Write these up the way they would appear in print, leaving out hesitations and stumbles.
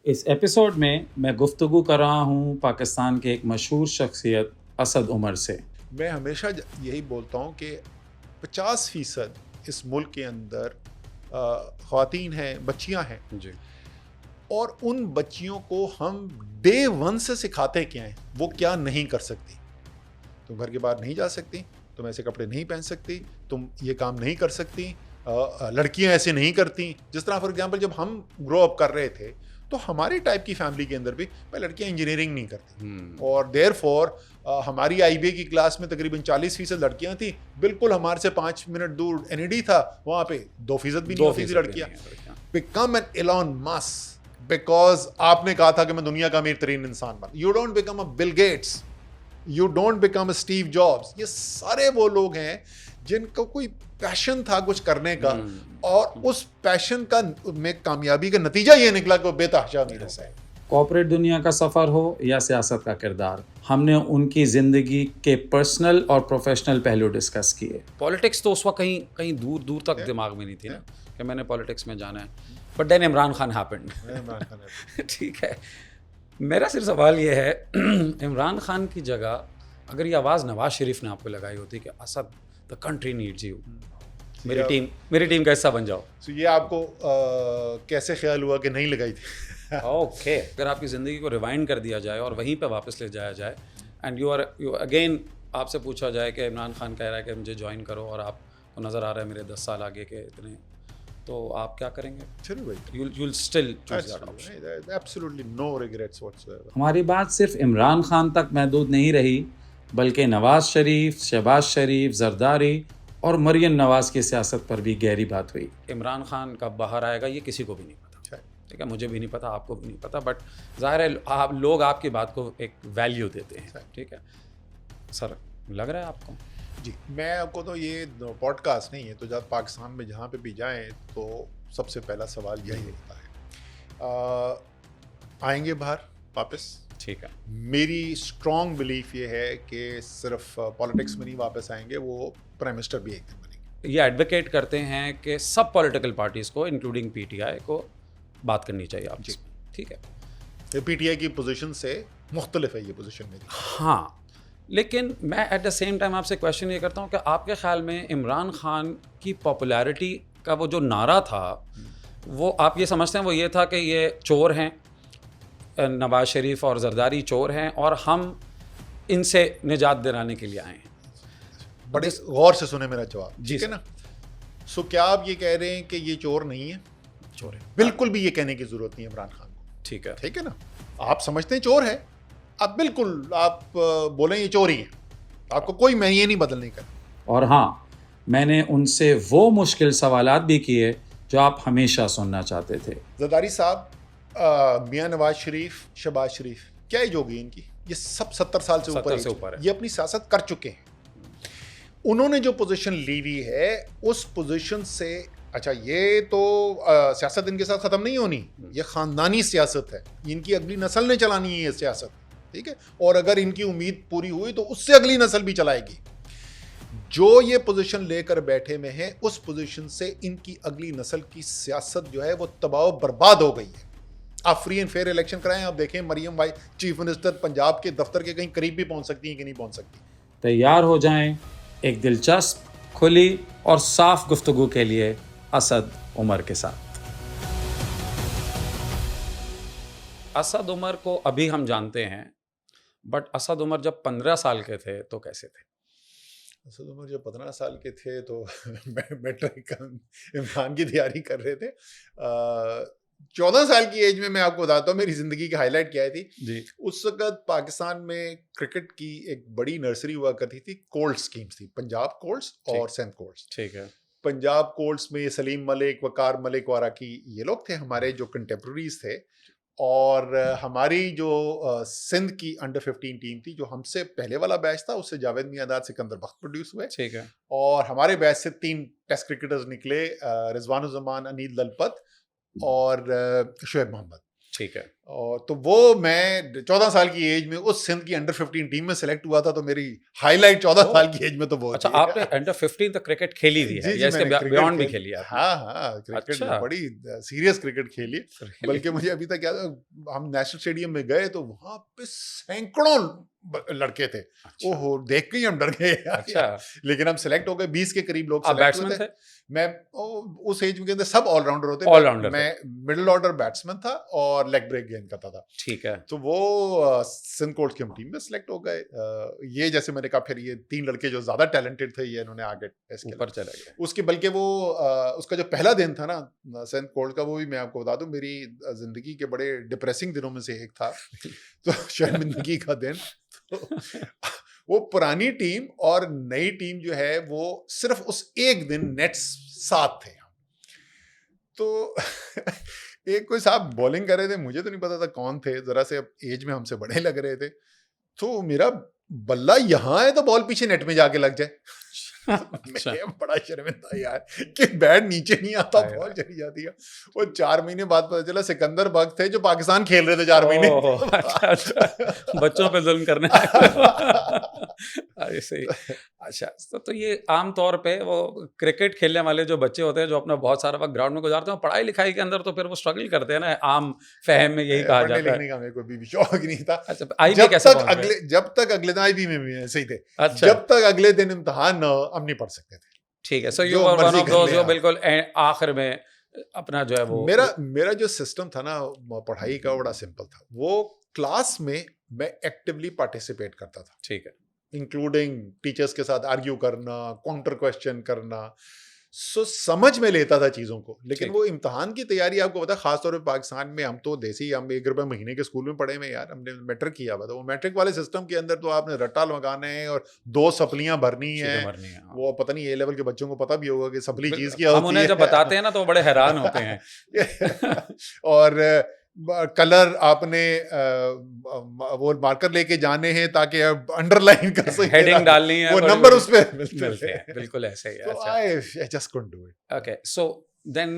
اس episode میں گفتگو کر رہا ہوں پاکستان کے ایک مشہور شخصیت اسد عمر سے۔ میں ہمیشہ یہی بولتا ہوں کہ 50% اس ملک کے اندر خواتین ہیں، بچیاں ہیں جی، اور ان بچیوں کو ہم ڈے 1 سے سکھاتے کیا ہیں، وہ کیا نہیں کر سکتی۔ تم گھر کے باہر نہیں جا سکتی، تم ایسے کپڑے نہیں پہن سکتی، تم یہ کام نہیں کر سکتی، لڑکیاں ایسے نہیں کرتی۔ جس طرح فار ایگزامپل جب ہم گرو اپ کر رہے تھے تو ہماری ٹائپ کی فیملی کے اندر بھی لڑکیاں انجینئرنگ نہیں کرتی، اور دیر فور ہماری آئی بی اے کی کلاس میں تقریباً 40% لڑکیاں تھیں، بالکل ہمارے سے 5 منٹ دور این ای ڈی تھا، وہاں پہ 2% بھی نہیں ہوتی تھی لڑکیاں۔ Become an Elon Musk because آپ نے کہا تھا کہ میں دنیا کا امیر ترین انسان بن۔ You don't become a Bill Gates, you don't become a Steve Jobs. یہ سارے وہ لوگ ہیں جن کو کوئی پیشن تھا کچھ کرنے کا، اور اس پیشن کا میں کامیابی کا نتیجہ یہ نکلا کہ وہ بے تحاشا امیر ہو گئے۔ کارپوریٹ دنیا کا سفر ہو یا سیاست کا کردار، ہم نے ان کی زندگی کے پرسنل اور پروفیشنل پہلو ڈسکس کیے۔ پالیٹکس تو اس وقت کہیں دور دور تک دماغ میں نہیں تھی نا کہ میں نے پالیٹکس میں جانا ہے، but then Imran Khan happened. ٹھیک ہے، میرا صرف سوال یہ ہے عمران خان کی جگہ اگر یہ آواز نواز شریف نے آپ کو لگائی ہوتی کہ Asad the country needs you, میری ٹیم کا حصہ بن جاؤ، تو یہ آپ کو کیسے خیال ہوا کہ نہیں لگائی تھی؟ اوکے، اگر آپ کی زندگی کو ریوائنڈ کر دیا جائے اور وہیں پہ واپس لے جایا جائے اینڈ یو اگین آپ سے پوچھا جائے کہ عمران خان کہہ رہا ہے کہ مجھے جوائن کرو اور آپ کو نظر آ رہا ہے میرے 10 سال آگے کے اتنے، تو آپ کیا کریں گے؟ چلو بھائی، you'll still choose that option. absolutely no regrets whatsoever. ہماری بات صرف عمران خان تک محدود نہیں رہی، بلکہ نواز شریف، شہباز شریف، زرداری اور مریم نواز کی سیاست پر بھی گہری بات ہوئی۔ عمران خان کب باہر آئے گا یہ کسی کو بھی نہیں پتا، ٹھیک ہے، مجھے بھی نہیں پتا، آپ کو بھی نہیں پتا، بٹ ظاہر ہے لوگ آپ کی بات کو ایک ویلیو دیتے ہیں، ٹھیک ہے سر، لگ رہا ہے آپ کو؟ جی، میں آپ کو تو یہ پوڈ کاسٹ نہیں ہے، تو جب پاکستان میں جہاں پہ بھی جائیں تو سب سے پہلا سوال یہی ہوتا ہے، آئیں گے باہر واپس؟ ٹھیک ہے، میری اسٹرانگ بلیف یہ ہے کہ صرف پالیٹکس میں نہیں واپس آئیں گے، وہ پرائم منسٹر بھی ایک دن بنیں گے۔ یہ ایڈوکیٹ کرتے ہیں کہ سب پولیٹیکل پارٹیز کو انکلوڈنگ پی ٹی آئی کو بات کرنی چاہیے آپ، ٹھیک ہے، پی ٹی آئی کی پوزیشن سے مختلف ہے یہ پوزیشن میری۔ ہاں، لیکن میں ایٹ دا سیم ٹائم آپ سے کویشچن یہ کرتا ہوں کہ آپ کے خیال میں عمران خان کی پاپولیرٹی کا وہ جو نعرہ تھا، وہ آپ یہ سمجھتے ہیں وہ یہ تھا کہ یہ چور ہیں، نواز شریف اور زرداری چور ہیں اور ہم ان سے نجات دلانے کے لیے آئے ہیں؟ بڑے غور سے سنیں میرا جواب، جی ٹھیک ہے نا؟ سو کیا آپ یہ کہہ رہے ہیں کہ یہ چور نہیں ہے؟ چور ہے، بالکل بھی یہ کہنے کی ضرورت نہیں عمران خان کو، ٹھیک ہے، ٹھیک ہے نا؟ آپ سمجھتے ہیں چور ہے، آپ بالکل آپ بولیں یہ چور ہی ہے، آپ کو کوئی میں یہ نہیں بدلنے کا۔ اور ہاں، میں نے ان سے وہ مشکل سوالات بھی کیے جو آپ ہمیشہ سننا چاہتے تھے۔ زرداری صاحب، میاں نواز شریف، شہباز شریف، کیا ایج ہوگی ان کی؟ یہ سب 70 سال سے اوپر ہے، یہ اپنی سیاست کر چکے ہیں۔ انہوں نے جو پوزیشن لی ہوئی ہے اس پوزیشن سے، اچھا یہ تو سیاست ان کے ساتھ ختم نہیں ہونی، یہ خاندانی سیاست ہے، ان کی اگلی نسل نے چلانی ہے یہ سیاست، ٹھیک ہے، اور اگر ان کی امید پوری ہوئی تو اس سے اگلی نسل بھی چلائے گی۔ جو یہ پوزیشن لے کر بیٹھے میں ہیں اس پوزیشن سے ان کی اگلی نسل کی سیاست جو ہے وہ تباہ و برباد ہو گئی ہے۔ آپ فری اینڈ فیئر الیکشن کرائیں، آپ دیکھیں مریم بھائی چیف منسٹر پنجاب کے دفتر کے کہیں قریب بھی پہنچ سکتی ہیں کہ نہیں پہنچ سکتی۔ تیار ہو جائیں ایک دلچسپ، کھلی اور صاف گفتگو کے لیے اسد عمر کے ساتھ۔ اسد عمر کو ابھی ہم جانتے ہیں، بٹ اسد عمر جب 15 سال کے تھے تو کیسے تھے؟ اسد عمر جب 15 سال کے تھے تو میٹرک امتحان کی تیاری کر رہے تھے۔ 14 سال کی ایج میں آپ کو بتاتا ہوں میری زندگی کی ہائی لائٹ کیا تھی جی، اس وقت پاکستان میں کرکٹ کی ایک بڑی نرسری ہوا کرتی تھی، کولڈ سکیمز تھی، پنجاب کولڈز اور سندھ کولڈز۔ ٹھیک ہے، پنجاب کولڈز میں سلیم ملک، وقار ملک وارا کی یہ لوگ تھے ہمارے جو کنٹمپریریز تھے، اور ہماری جو سندھ کی انڈر 15 ٹیم تھی جو ہم سے پہلے والا بیچ تھا، اس سے جاوید میاں سکندر بخت پروڈیوس ہوئے، ٹھیک ہے، اور ہمارے بیچ سے 3 ٹیسٹ کرکٹرز نکلے، رضوان الزمان، انیل للپت اور شعیب محمد۔ ٹھیک ہے، اور تو وہ میں 14 سال کی ایج میں اس سندھ کی انڈر 15 ٹیم میں سلیکٹ ہوا تھا, تو میری ہائی لائٹ 14 سال کی ایج میں تو وہ. اچھا, آپ نے انڈر 15 تک کرکٹ کھیلی دی ہے یا اس کے بیونڈ بھی کھیلی ہے؟ ہاں, کرکٹ بڑی سیریس کرکٹ کھیلی, بلکہ مجھے ابھی تک یاد ہے ہم نیشنل اسٹیڈیم میں گئے تو وہاں پہ سینکڑوں لڑکے تھے, وہ دیکھ کے ہی ہم ڈر گئے. اچھا, لیکن ہم سلیکٹ ہو گئے, 20 کے قریب لوگ سلیکٹ ہوئے تھے. میں اس ایج میں سب آل راؤنڈر ہوتے, میں مڈل آرڈر بیٹسمین تھا اور لیگ بریک گیند کرتا تھا. ٹھیک ہے, تو وہ سندھ کورٹس کی ہم ٹیم میں سلیکٹ ہو گئے. یہ جیسے میں نے کہا, پھر یہ 3 لڑکے جو زیادہ ٹیلنٹڈ تھے یہ انہوں نے آگے اوپر چلے گئے. اس کے بلکہ وہ اس کا جو پہلا دن تھا نا سندھ کورٹ کا, وہ بھی میں آپ کو بتا دوں میری زندگی کے بڑے ڈپریسنگ دنوں میں سے ایک تھا. تو شرمندگی کا دن. وہ پرانی ٹیم اور نئی ٹیم جو ہے وہ صرف اس ایک دن نیٹس 7 تھے. تو ایک کوئی صاحب بولنگ کر رہے تھے, مجھے تو نہیں پتا تھا کون تھے, ذرا سے ایج میں ہم سے بڑے لگ رہے تھے. تو میرا بلہ یہاں ہے تو بال پیچھے نیٹ میں جا کے لگ جائے. میں بڑا شرمندہ یار کہ بیٹ نیچے نہیں آتا, بال چلی جاتی ہے. وہ 4 مہینے بعد پتا چلا سکندر بگ تھے جو پاکستان کھیل رہے تھے 4 مہینے. بچوں پہ ظلم کرنے. اچھا, تو یہ عام طور پہ وہ کرکٹ کھیلنے والے جو بچے ہوتے ہیں جو اپنا بہت سارا وقت گراؤنڈ میں گزارتے ہیں, پڑھائی لکھائی کے اندر تو پھر وہ اسٹرگل کرتے ہیں نا, عام فہم میں یہی کہا جاتا ہے. کا میرے کو بھی شوق نہیں تھا. جب تک اگلے دن IB میں بھی ایسے ہی تھے, جب تک اگلے دن امتحان نہ ہم نہیں پڑھ سکتے تھے. ٹھیک ہے, so you were one of those جو بالکل آخر میں اپنا جو ہے وہ. میرا جو سسٹم تھا نا پڑھائی کا بڑا سمپل تھا. وہ کلاس میں ایکٹیولی پارٹیسپیٹ کرتا تھا. ٹھیک ہے, انکلوڈنگ ٹیچرس کے ساتھ آرگیو کرنا, کاؤنٹر کوشچن کرنا. سو سمجھ میں لیتا تھا چیزوں کو. لیکن وہ امتحان کی تیاری آپ کو پتا, خاص طور پہ پاکستان میں ہم تو دیسی, ہم 1 روپے مہینے کے اسکول میں پڑھے ہوئے یار, ہم نے میٹرک کیا ہوا تھا. وہ میٹرک والے سسٹم کے اندر تو آپ نے رٹا لگانا ہے اور 2 سپلیاں بھرنی ہیں. وہ پتہ نہیں A لیول کے بچوں کو پتہ بھی ہوگا کہ سپلی چیز کیا ہوتی ہے. ہم انہیں جب بتاتے ہیں نا تو بڑے حیران ہوتے ہیں. اور کلر آپ نے وہ مارکر لے کے جانے ہیں تاکہ آپ انڈر لائن کر سکیں, ہیڈنگ ڈالنی ہے, وہ نمبر اس پہ ملتے ہیں. بالکل ایسے ہی. I just couldn't do it. Okay, so then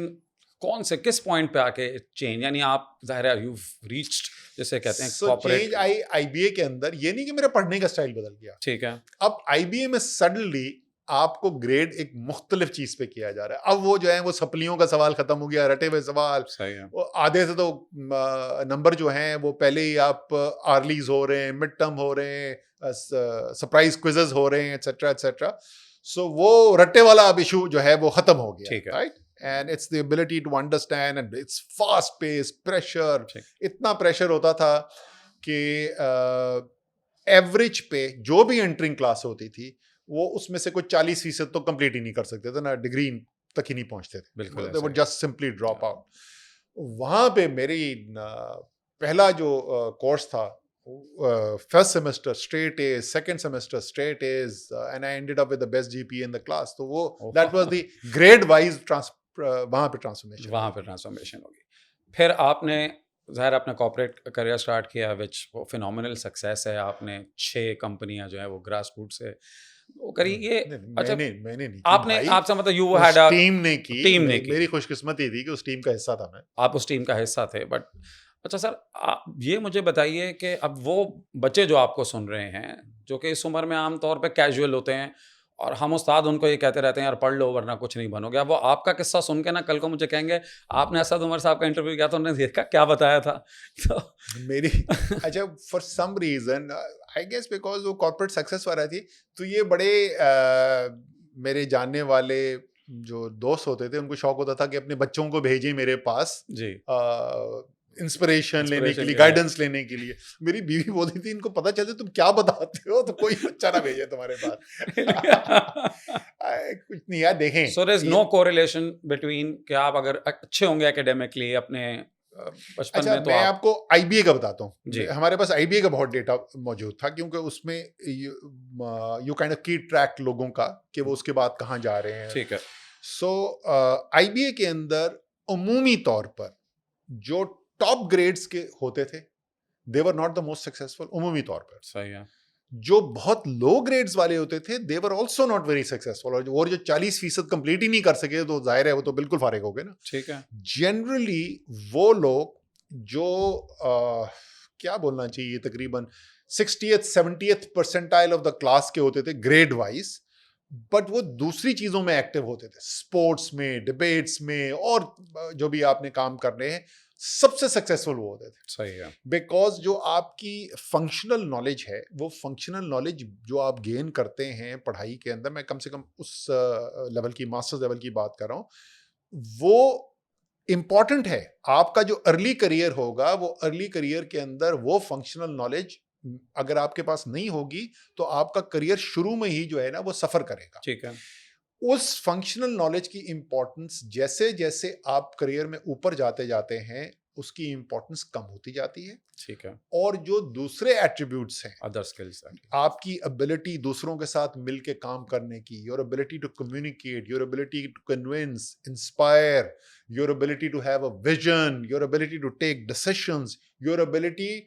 کون سے کس پوائنٹ پہ آ کے چینج, یعنی آپ ظاہر ہے یو ریچڈ جیسے کہتے ہیں چینج آئی IBA کے اندر. یہ نہیں کہ میرا پڑھنے کا اسٹائل بدل گیا. ٹھیک ہے, اب IBA میں سڈنلی آپ کو گریڈ ایک مختلف چیز پہ کیا جا رہا ہے. اب وہ جو ہے وہ سپلیوں کا سوال ختم ہو گیا, رٹے ہوئے سوال. آدھے سے تو نمبر جو ہیں وہ پہلے ہی آپ آرلیز ہو رہے ہیں, مڈ ٹرم ہو رہے ہیں, سرپرائز کوئزز ہو رہے ہیں, ایٹسیٹرا ایٹسیٹرا. سو وہ رٹے والا اب ایشو جو ہے وہ ختم ہو گیا. Right, and it's the ability to understand, and it's fast pace, pressure. اتنا پریشر ہوتا تھا کہ ایوریج پہ جو بھی انٹرنگ کلاس ہوتی تھی وہ اس میں سے کوئی 40% تو کمپلیٹ ہی نہیں کر سکتے تھے نا, ڈگری تک ہی نہیں پہنچتے تھے. بالکل, they would just simply drop out. وہاں پہ میری پہلا جو کورس تھا, first semester straight A, second semester straight As, and I ended up with the best GPA in the class. تو وہ that was the grade wise وہاں پہ ٹرانسفارمیشن ہوگی. پھر آپ نے ظاہر اپنا کارپوریٹ کریئر اسٹارٹ کیا وچ فینومینل سکسیس ہے. آپ نے 6 کمپنیاں جو ہیں وہ گراس روٹ سے وہ کری. یہ اچھا میں نے آپ نے, آپ سے مطلب یو ہیڈ ا ٹیم نے کی. میری خوش قسمتی تھی کہ اس ٹیم کا حصہ تھا میں. آپ اس ٹیم کا حصہ تھے. بٹ اچھا سر, یہ مجھے بتائیے کہ اب وہ بچے جو آپ کو سن رہے ہیں جو کہ اس عمر میں عام طور پہ کیجول ہوتے ہیں, اور ہم استاد ان کو یہ کہتے رہتے ہیں یار پڑھ لو ورنہ کچھ نہیں بنو گے. وہ آپ کا قصہ سن کے نا کل کو مجھے کہیں گے آپ نے اسد عمر صاحب کا انٹرویو کیا تو انہوں نے دیکھا کیا بتایا تھا. تو میری اچھا for some reason I guess because وہ کارپوریٹ سکسیس والا تھی, تو یہ بڑے میرے جاننے والے جو دوست ہوتے تھے ان کو شوق ہوتا تھا کہ اپنے بچوں کو بھیجیں میرے پاس جی انسپریشن لینے کے لیے, گائیڈنس لینے کے لیے. میری بیوی بولتی تھی ان کو پتہ چلے تم کیا بتاتے ہو تو کوئی بچہ نہ بھیجے تمہارے پاس. کچھ نہیں یار, دیکھیں سو دیر از نو کوریلیشن بٹوین کہ آپ اگر اچھے ہوں گے اکیڈیمکلی اپنے بچپن میں. تو میں آپ کو IBA کا بتاتا ہوں. ہمارے پاس IBA کا بہت ڈیٹا موجود تھا کیونکہ اس میں you kind of keep track لوگوں کا کہ وہ اس کے بعد کہاں جا رہے ہیں. ٹھیک ہے. سو IBA کے اندر عمومی طور پر جو ٹاپ گریڈز کے ہوتے تھے they were not the most successful عمومی طور پر. صحیح ہے. جو بہت لو گریڈز والے ہوتے تھے they were also not very successful. اور جو 40% کمپلیٹ ہی نہیں کر سکے تو ظاہر ہے وہ تو بالکل فارغ ہو گئے نا. ٹھیک ہے. جنرلی وہ لوگ جو کیا بولنا چاہیے تقریباً 60th 70th percentile of the class کے ہوتے تھے گریڈ وائز, بٹ وہ دوسری چیزوں میں ایکٹیو ہوتے تھے, اسپورٹس میں, ڈبیٹس میں, اور جو بھی آپ نے کام کرنے ہیں سب سے سکسیسفل وہ ہوتے تھے. صحیح ہے. بیکاز جو آپ کی فنکشنل نالج ہے, وہ فنکشنل نالج جو آپ گین کرتے ہیں پڑھائی کے اندر, میں کم سے کم اس لیول کی ماسٹرز لیول کی بات کر رہا ہوں, وہ امپورٹنٹ ہے. آپ کا جو ارلی کریئر ہوگا, وہ ارلی کریئر کے اندر وہ فنکشنل نالج اگر آپ کے پاس نہیں ہوگی تو آپ کا کریئر شروع میں ہی جو ہے نا وہ سفر کرے گا. ٹھیک ہے. اس فنکشنل نالج کی امپورٹنس جیسے جیسے آپ کریئر میں اوپر جاتے جاتے ہیں اس کی امپورٹنس کم ہوتی جاتی ہے. ٹھیک ہے. اور جو دوسرے ایٹریبیوٹس ہیں, ادر اسکلز, آپ کی ابیلٹی دوسروں کے ساتھ مل کے کام کرنے کی, your ability to communicate, your ability to convince, inspire, your ability to have a vision, your ability to take decisions, your ability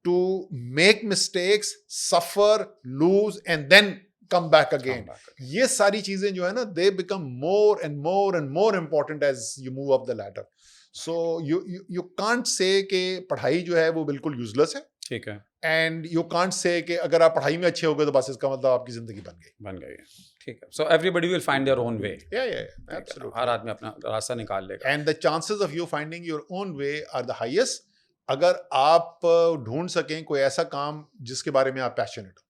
to make mistakes, suffer, lose and then come back again. یہ ساری چیزیں جو ہے نا they become more and more and more important as you move up the ladder. So you can't say کہ پڑھائی جو ہے وہ بالکل یوز لیس ہے. ٹھیک ہے. اینڈ یو کانٹ سے کہ اگر آپ پڑھائی میں اچھے ہو گئے تو بس اس کا مطلب آپ کی زندگی بن گئی. ٹھیک ہے. So everybody will find their own way. ہر آدمی اپنا راستہ نکال لے گا. And the chances of you finding your own way are the highest اگر آپ ڈھونڈ سکیں کوئی ایسا کام جس کے بارے میں آپ پیشنیٹ ہو.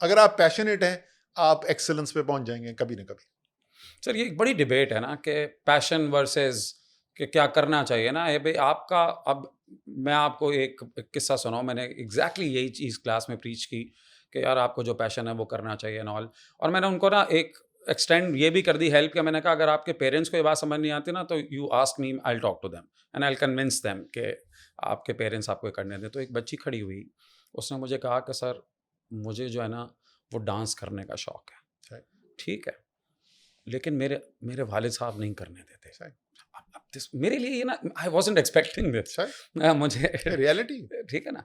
اگر آپ پیشنیٹ ہیں آپ ایکسلنس پہ پہنچ جائیں گے کبھی نہ کبھی. سر یہ ایک بڑی ڈبیٹ ہے نا کہ پیشن ورسز کہ کیا کرنا چاہیے نا. بھائی آپ کا, اب میں آپ کو ایک قصہ سناؤں. میں نے ایگزیکٹلی یہی چیز کلاس میں پریچ کی کہ یار آپ کو جو پیشن ہے وہ کرنا چاہیے نال. اور میں نے ان کو نا ایک ایکسٹینڈ یہ بھی کر دی ہیلپ, کہ میں نے کہا اگر آپ کے پیرنٹس کو یہ بات سمجھ نہیں آتی نا تو you ask me, I talk to them and I convince them کہ آپ کے پیرنٹس آپ کو کرنے دیں. تو ایک بچی کھڑی ہوئی, اس نے مجھے کہا کہ سر مجھے جو ہے نا وہ ڈانس کرنے کا شوق ہے. ٹھیک ہے, لیکن میرے والد صاحب نہیں کرنے دیتے. میرے لیے یہ نا آئی وازنٹ ایکسپیکٹنگ دس, مجھے ریئلٹی. ٹھیک ہے نا.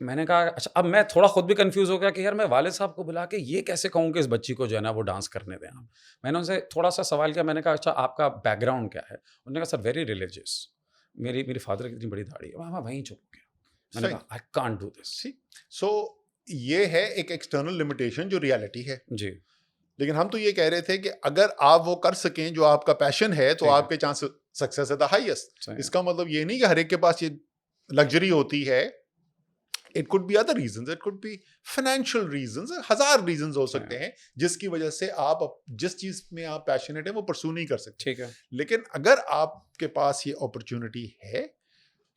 میں نے کہا اچھا, اب میں تھوڑا خود بھی کنفیوز ہو گیا کہ یار میں والد صاحب کو بلا کے یہ کیسے کہوں کہ اس بچی کو جو ہے نا وہ ڈانس کرنے دیں آپ. میں نے ان سے تھوڑا سا سوال کیا. میں نے کہا اچھا آپ کا بیک گراؤنڈ کیا ہے. انہوں نے کہا سر ویری ریلیجیس, میری فادر کی اتنی بڑی داڑھی ہے. میں وہیں چپ گیا. میں نے کہا آئی کانٹ ڈو دس. سو یہ ہے ایک ایکسٹرنل لمیٹیشن جو ریالٹی ہے. جی. لیکن ہم تو یہ کہہ رہے تھے کہ اگر آپ وہ کر سکیں جو آپ کا پیشن ہے تو آپ کے چانس سکسیس ہے دا ہائیسٹ. اس کا مطلب یہ نہیں کہ ہر ایک کے پاس یہ لگژری ہوتی ہے. It could be other reasons, it could be financial reasons, ہزار ریزنز ہو سکتے ہیں جس کی وجہ سے آپ جس چیز میں آپ پیشنیٹ ہیں وہ پرسو نہیں کر سکتے. ٹھیک ہے. لیکن اگر آپ کے پاس یہ اپرچونٹی ہے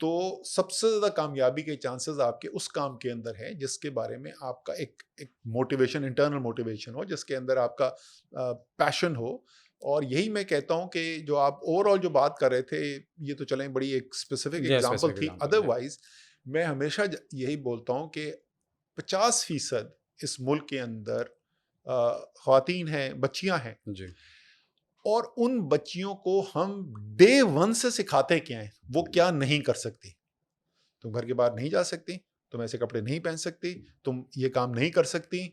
تو سب سے زیادہ کامیابی کے چانسز آپ کے اس کام کے اندر ہیں جس کے بارے میں آپ کا ایک موٹیویشن, انٹرنل موٹیویشن ہو, جس کے اندر آپ کا پیشن ہو. اور یہی میں کہتا ہوں کہ جو آپ اوور آل جو بات کر رہے تھے یہ تو چلیں بڑی ایک اسپیسیفک ایگزامپل تھی. ادروائز میں ہمیشہ یہی بولتا ہوں کہ 50% اس ملک کے اندر خواتین ہیں, بچیاں ہیں. جی. اور ان بچیوں کو ہم ڈے ون سے سکھاتے کیا ہیں, وہ کیا نہیں کر سکتی. تم گھر کے باہر نہیں جا سکتی, تم ایسے کپڑے نہیں پہن سکتی, تم یہ کام نہیں کر سکتی,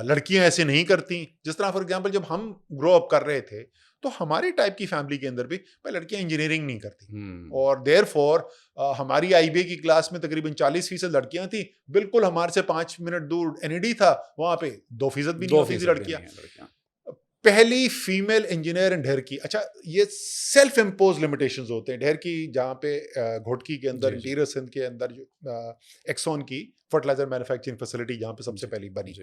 لڑکیاں ایسے نہیں کرتی. جس طرح فار ایگزامپل جب ہم گرو اپ کر رہے تھے تو ہماری ٹائپ کی فیملی کے اندر بھی لڑکیاں انجینئرنگ نہیں کرتی. اور دیر فور ہماری آئی بی اے کی کلاس میں تقریباً 40% لڑکیاں تھیں. بالکل ہمارے سے 5 منٹ دور NED تھا, وہاں پہ 2% بھی نہیں ہوتی تھی لڑکیاں. پہلی فیمیل انجینئر ڈھیر کی. اچھا یہ سیلف امپوز لمیٹیشنز ہوتے ہیں. ڈھیر کی جہاں پہ گھوٹکی کے اندر انٹیریئر سندھ کے اندر جو ایکسون کی فرٹیلائزر مینوفیکچرنگ فیسلٹی جہاں پہ سب سے پہلی بنی,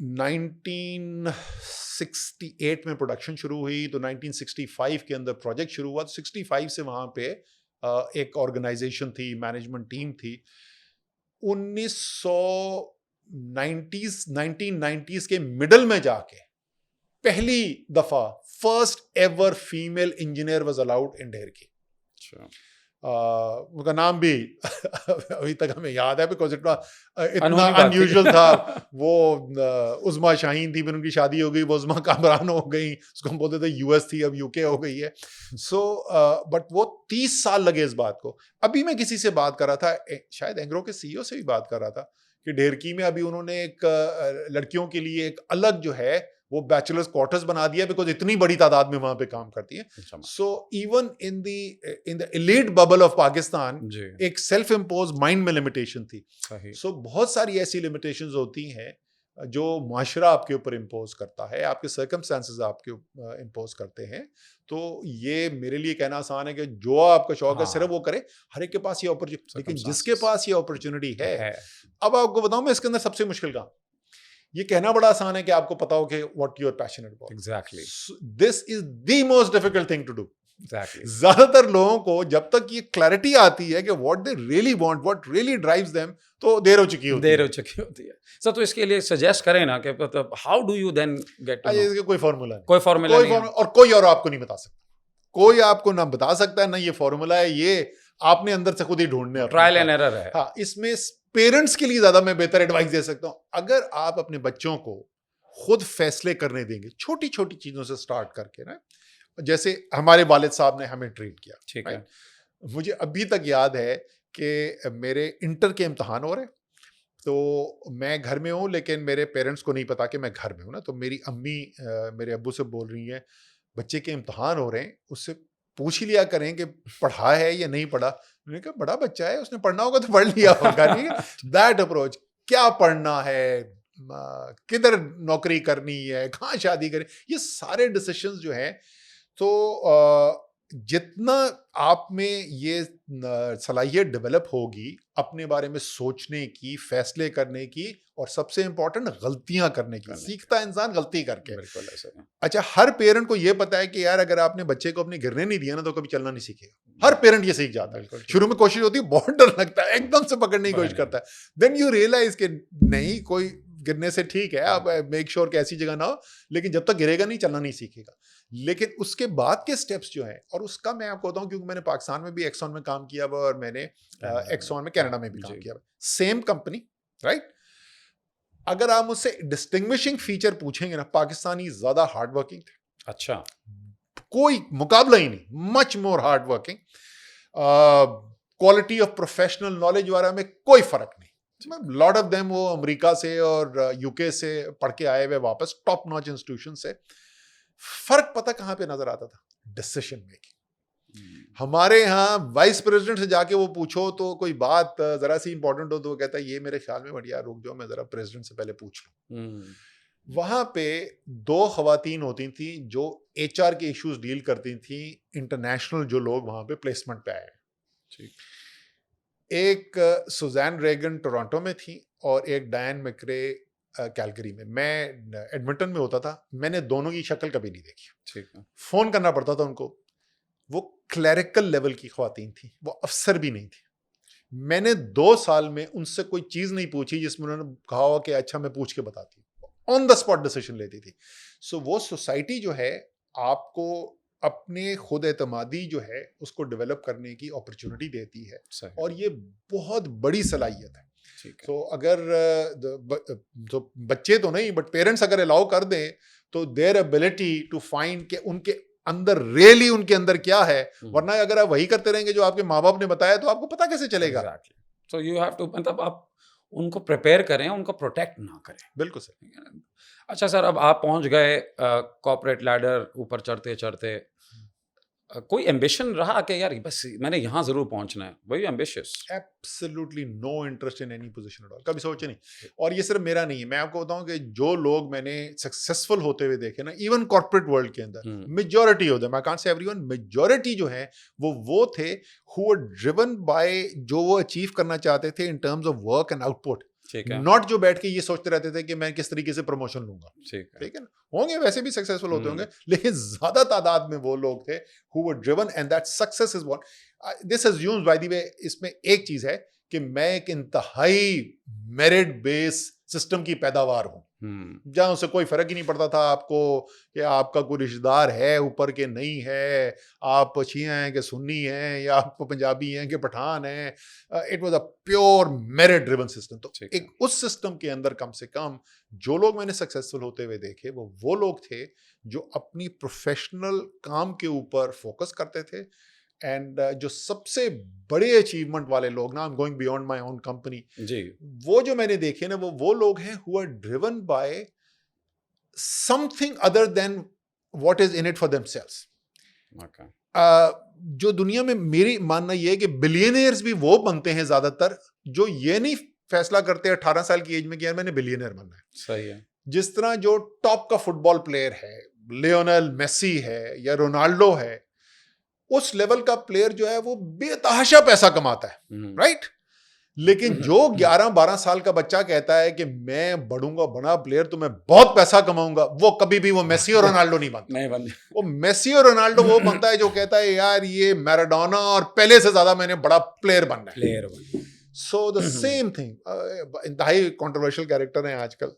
1968 میں پروڈکشن شروع ہوئی تو 1965 کے اندر پروجیکٹ شروع ہوا. تو 65 سے وہاں پہ ایک آرگنائزیشن تھی, مینجمنٹ ٹیم تھی. 1990s کے مڈل میں جا کے پہلی دفعہ first ever female engineer was allowed in ڈھیر کی. ان کا نام بھی ابھی تک ہمیں یاد ہے بیکاز اتنا انیوژل تھا. وہ عظما شاہین تھی, پھر ان کی شادی ہو گئی, وہ عظما کامران ہو گئی, اس کو ہم بولتے تھے US تھی, اب UK ہو گئی ہے. سو بٹ وہ 30 سال لگے اس بات کو. ابھی میں کسی سے بات کر رہا تھا, شاید اینگرو کے CEO سے بھی بات کر رہا تھا کہ ڈھیرکی میں ابھی انہوں نے ایک لڑکیوں کے لیے ایک الگ جو ہے وہ بیچلرز کوارٹرز بنا دیا بیکاز اتنی بڑی تعداد میں وہاں پہ کام کرتی ہیں. So even in the elite bubble of Pakistan ایک سیلف امپوز مائنڈ میں لمیٹیشن تھی. سو بہت ساری ایسی لمیٹیشنز ہوتی ہیں جو معاشرہ آپ کے اوپر امپوز کرتا ہے, آپ کے سرکمسٹانسز آپ کے امپوز کرتے ہیں. تو یہ میرے لیے کہنا آسان ہے کہ جو آپ کا شوق ہے صرف وہ کرے, ہر ایک کے پاس یہ اپرچونٹی, لیکن جس کے پاس یہ اپرچونٹی ہے, اب آپ کو بتاؤں میں اس کے اندر سب سے مشکل کام, یہ کہنا بڑا آسان ہے کہ آپ کو پتا ہو کہ what you are passionate about. Exactly this is the most difficult thing to do. زیادہ تر لوگوں کو جب تک یہ کلیئرٹی آتی ہے کہ what they really want, what really drives them, تو دیر ہو چکی ہوتی ہے. سر تو اس کے لیے سجیسٹ کریں نا کہ how do you then get کوئی فارمولا نہیں, کوئی فارمولا نہیں, اور کوئی اور آپ کو نہیں بتا سکتا, کوئی آپ کو نہ بتا سکتا ہے, نہ یہ فارمولا ہے, یہ آپ نے اندر سے خود ہی ڈھونڈنے, ٹرائل اینڈ ایرر ہے. ہاں, اس میں پیرنٹس کے لیے زیادہ میں بہتر ایڈوائس دے سکتا ہوں. اگر آپ اپنے بچوں کو خود فیصلے کرنے دیں گے, چھوٹی چھوٹی چیزوں سے سٹارٹ کر کے نا, جیسے ہمارے والد صاحب نے ہمیں ٹریٹ کیا. ٹھیک ہے, مجھے ابھی تک یاد ہے کہ میرے انٹر کے امتحان ہو رہے, تو میں گھر میں ہوں, لیکن میرے پیرنٹس کو نہیں پتا کہ میں گھر میں ہوں نا. تو میری امی میرے ابو سے بول رہی ہیں, بچے کے امتحان ہو رہے ہیں, اس سے پوچھ لیا کریں کہ پڑھا ہے یا نہیں پڑھا. میں نے کہا بڑا بچہ ہے, اس نے پڑھنا ہوگا تو پڑھ لیا ہوگا. دیٹ اپروچ, کیا پڑھنا ہے, کدھر نوکری کرنی ہے, کہاں شادی کریں, یہ سارے ڈسیشنز جو ہیں, تو جتنا آپ میں یہ صلاحیت ڈیولپ ہوگی اپنے بارے میں سوچنے کی, فیصلے کرنے کی, اور سب سے امپورٹنٹ غلطیاں کرنے کی. سیکھتا انسان غلطی کر کے. اچھا, ہر پیرنٹ کو یہ پتا ہے کہ یار اگر آپ نے بچے کو اپنے گرنے نہیں دیا نا تو کبھی چلنا نہیں سیکھے گا. ہر پیرنٹ یہ سیکھ جاتا ہے. شروع میں کوشش ہوتی ہے, بہت ڈر لگتا ہے, ایک دم سے پکڑنے کی کوشش کرتا ہے, دین یو ریئلائز کہ نہیں, کوئی گرنے سے ٹھیک ہے, آپ میک شور کہ ایسی جگہ نہ ہو, لیکن جب تک گرے گا نہیں چلنا نہیں سیکھے گا. لیکن اس کے بعد کے سٹیپس جو ہیں, اور اس کا میں آپ کو بتاؤں کیونکہ میں نے پاکستان میں بھی ایکسون میں کام کیا ہوا, اور میں نے ایکسون میں کینیڈا میں بھی کام کیا ہوا, سیم کمپنی, رائٹ. اگر آپ مجھ سے ڈسٹنگوشنگ فیچر پوچھیں گے نا, پاکستانی زیادہ ہارڈ ورکنگ تھے. اچھا, کوئی مقابلہ ہی نہیں, much more hard working. Quality of professional knowledge وغیرہ میں کوئی فرق نہیں. لاٹ آف دیم وہ امریکہ سے اور یو کے سے پڑھ کے آئے ہوئے واپس, ٹاپ ناچ انسٹیٹیوشن سے. فرق پتہ کہاں پہ نظر آتا تھا, ڈسیشن میکنگ. ہمارے ہاں وائس پریزیڈنٹ سے جا کے وہ پوچھو تو کوئی بات ذرا سی امپورٹنٹ ہو تو وہ کہتا ہے یہ میرے خیال میں بڑھیا, رک جاؤ میں ذرا پریزیڈنٹ سے پہلے پوچھ لوں. وہاں پہ 2 خواتین ہوتی تھیں جو ایچ آر کے ایشوز ڈیل کرتی تھیں, انٹرنیشنل جو لوگ وہاں پہ پلیسمنٹ پہ آئے. ایک سوزین ریگن ٹورانٹو میں تھی, اور ایک ڈائن میکرے کیلگری میں. میں ایڈمنٹن میں ہوتا تھا, میں نے دونوں کی شکل کبھی نہیں دیکھی. فون کرنا پڑتا تھا ان کو. وہ کلیریکل لیول کی خواتین تھیں, وہ افسر بھی نہیں تھی. میں نے 2 سال میں ان سے کوئی چیز نہیں پوچھی جس میں انہوں نے کہا ہو کہ اچھا میں پوچھ کے بتاتی ہوں. آن دا اسپاٹ ڈیسیشن لیتی تھی. سو وہ سوسائٹی جو ہے آپ کو اپنے خود اعتمادی جو ہے اس کو ڈیولپ کرنے کی اپرچونٹی دیتی ہے, اور یہ بہت بڑی صلاحیت ہے. تو اگر بچے تو نہیں بٹ پیرنٹس اگر الاؤ کر دیں تو دیر ایبلٹی ٹو فائنڈ کہ ان کے اندر ریئلی ان کے اندر کیا ہے. ورنہ اگر آپ وہی کرتے رہیں گے جو آپ کے ماں باپ نے بتایا تو آپ کو پتا کیسے چلے گا. سو یو ہیو ٹو, مطلب آپ ان کو پریپیئر کریں, ان کو پروٹیکٹ نہ کریں. بالکل سر. اچھا سر, اب آپ پہنچ گئے کارپوریٹ لیڈر اوپر چڑھتے چڑھتے, کوئی ایمبیشن رہا کہ یار بس میں نے یہاں ضرور پہنچنا ہے, وہی ambitious? Absolutely no interest in any position at all, کبھی سوچے نہیں. اور یہ صرف میرا نہیں ہے, میں آپ کو بتاؤں کہ جو لوگ میں نے سکسیسفل ہوتے ہوئے دیکھے نا, ایون کارپوریٹ ورلڈ کے اندر, majority of them, I can't say everyone, majority جو ہیں وہ تھے who were driven by جو وہ اچیو کرنا چاہتے تھے in terms of work and out put, not جو بیٹھ کے یہ سوچتے رہتے تھے کہ میں کس طریقے سے پروموشن لوں گا. ٹھیک ہے نا, ہوں گے ویسے بھی سکسیسفل ہوتے ہوں گے, لیکن زیادہ تعداد میں وہ لوگ تھے who were driven, and that success is what this assumes by the way. اس میں ایک چیز ہے کہ میں ایک انتہائی میرٹ بیس سسٹم کی پیداوار ہوں, جہاں اسے کوئی فرق ہی نہیں پڑتا تھا آپ کو کہ آپ کا کوئی رشتہ دار ہے اوپر کے نہیں ہے, آپ شیعہ ہیں کہ سنی ہیں, یا آپ پنجابی ہیں کہ پٹھان ہیں. It was a pure merit driven system. تو ایک اس سسٹم کے اندر کم سے کم جو لوگ میں نے سکسیسفل ہوتے ہوئے دیکھے وہ لوگ تھے جو اپنی پروفیشنل کام کے اوپر فوکس کرتے تھے. اینڈ جو سب سے بڑے اچیومنٹ والے لوگ نا, I'm going beyond my own company, جی, وہ جو میں نے دیکھے نا وہ لوگ ہیں who are driven by something other than what is in it for themselves. Okay. جو دنیا میں میری ماننا یہ ہے کہ بلینئرز بھی وہ بنتے ہیں زیادہ تر جو یہ نہیں فیصلہ کرتے 18 سال کی ایج میں کہ یار میں نے بلینئر بننا ہے. صحیح ہے. جس طرح جو ٹاپ کا فٹ بال پلیئر ہے, لیونل میسی ہے یا رونالڈو ہے, اس لیول کا پلیئر جو ہے وہ بے تحاشا پیسہ کماتا ہے, رائٹ. لیکن جو 11-12 سال کا بچہ کہتا ہے کہ میں بڑھوں گا بڑا پلیئر تو میں بہت پیسہ کماؤں گا, وہ کبھی بھی وہ میسی اور رونالڈو نہیں بنتا. وہ میسی اور رونالڈو وہ بنتا ہے جو کہتا ہے یار یہ میراڈونا اور پہلے سے زیادہ میں نے بڑا پلیئر بننا ہے. سو دا سیم تھنگ. انتہائی کنٹروورشل کیریکٹر ہیں آج کل,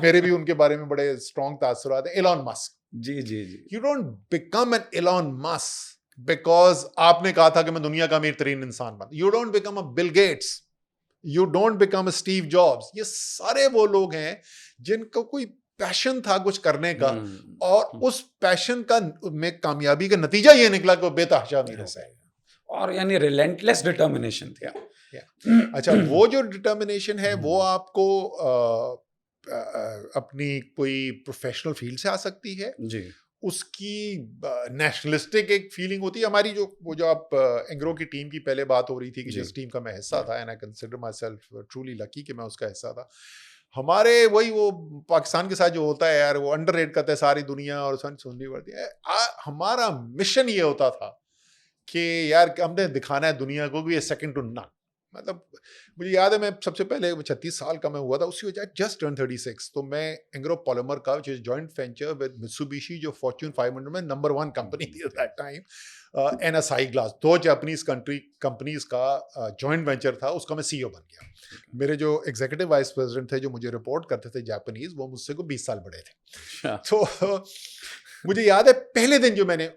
میرے بھی ان کے بارے میں بڑے اسٹرانگ تاثرات ہیں. Elon Musk. جی جی جی. You don't become an Elon Musk because آپ نے کہا تھا کہ میں دنیا کا امیر ترین انسان بن. You don't become a Bill Gates, you don't become a Steve Jobs. یہ سارے وہ لوگ ہیں جن کو کوئی پیشن تھا کچھ کرنے کا, اور اس پیشن کا میں کامیابی کا نتیجہ یہ نکلا کہ وہ بے تحاشا امیر ہے, اور یعنی ریلنٹلیس ڈٹرمنیشن تھی. اچھا, وہ جو ڈٹرمنیشن ہے وہ آپ کو اپنی کوئی پروفیشنل فیلڈ سے آ سکتی ہے. جی. اس کی نیشنلسٹک ایک فیلنگ ہوتی ہے. ہماری جو آپ اینگرو کی ٹیم کی پہلے بات ہو رہی تھی کہ جس ٹیم کا میں حصہ تھا, and I consider myself truly lucky کہ میں اس کا حصہ تھا. ہمارے وہی وہ پاکستان کے ساتھ جو ہوتا ہے یار, وہ انڈر ریٹ کرتا ہے ساری دنیا اور سننی پڑتی ہے. ہمارا مشن یہ ہوتا تھا کہ یار ہم نے دکھانا ہے دنیا کو کہ یہ سیکنڈ ٹو نن. مطلب مجھے یاد ہے میں سب سے پہلے 36 سال کا میں ہوا تھا, اسی وجہ جسٹ ٹرن 36. تو میں اینگرو پالیمر کا which is joint venture with Mitsubishi جو فارچون 500 میں نمبر 1 کمپنی تھی at that time, N S I glass, 2 Japanese companies کا جوائنٹ وینچر تھا. اس کا میں سی او بن گیا. میرے جو ایگزیکٹو وائس پریزیڈنٹ تھے جو مجھے رپورٹ کرتے تھے جاپنیز, وہ مجھ سے کو 20 سال بڑے تھے. تو مجھے یاد ہے پہلے دن جو میں نے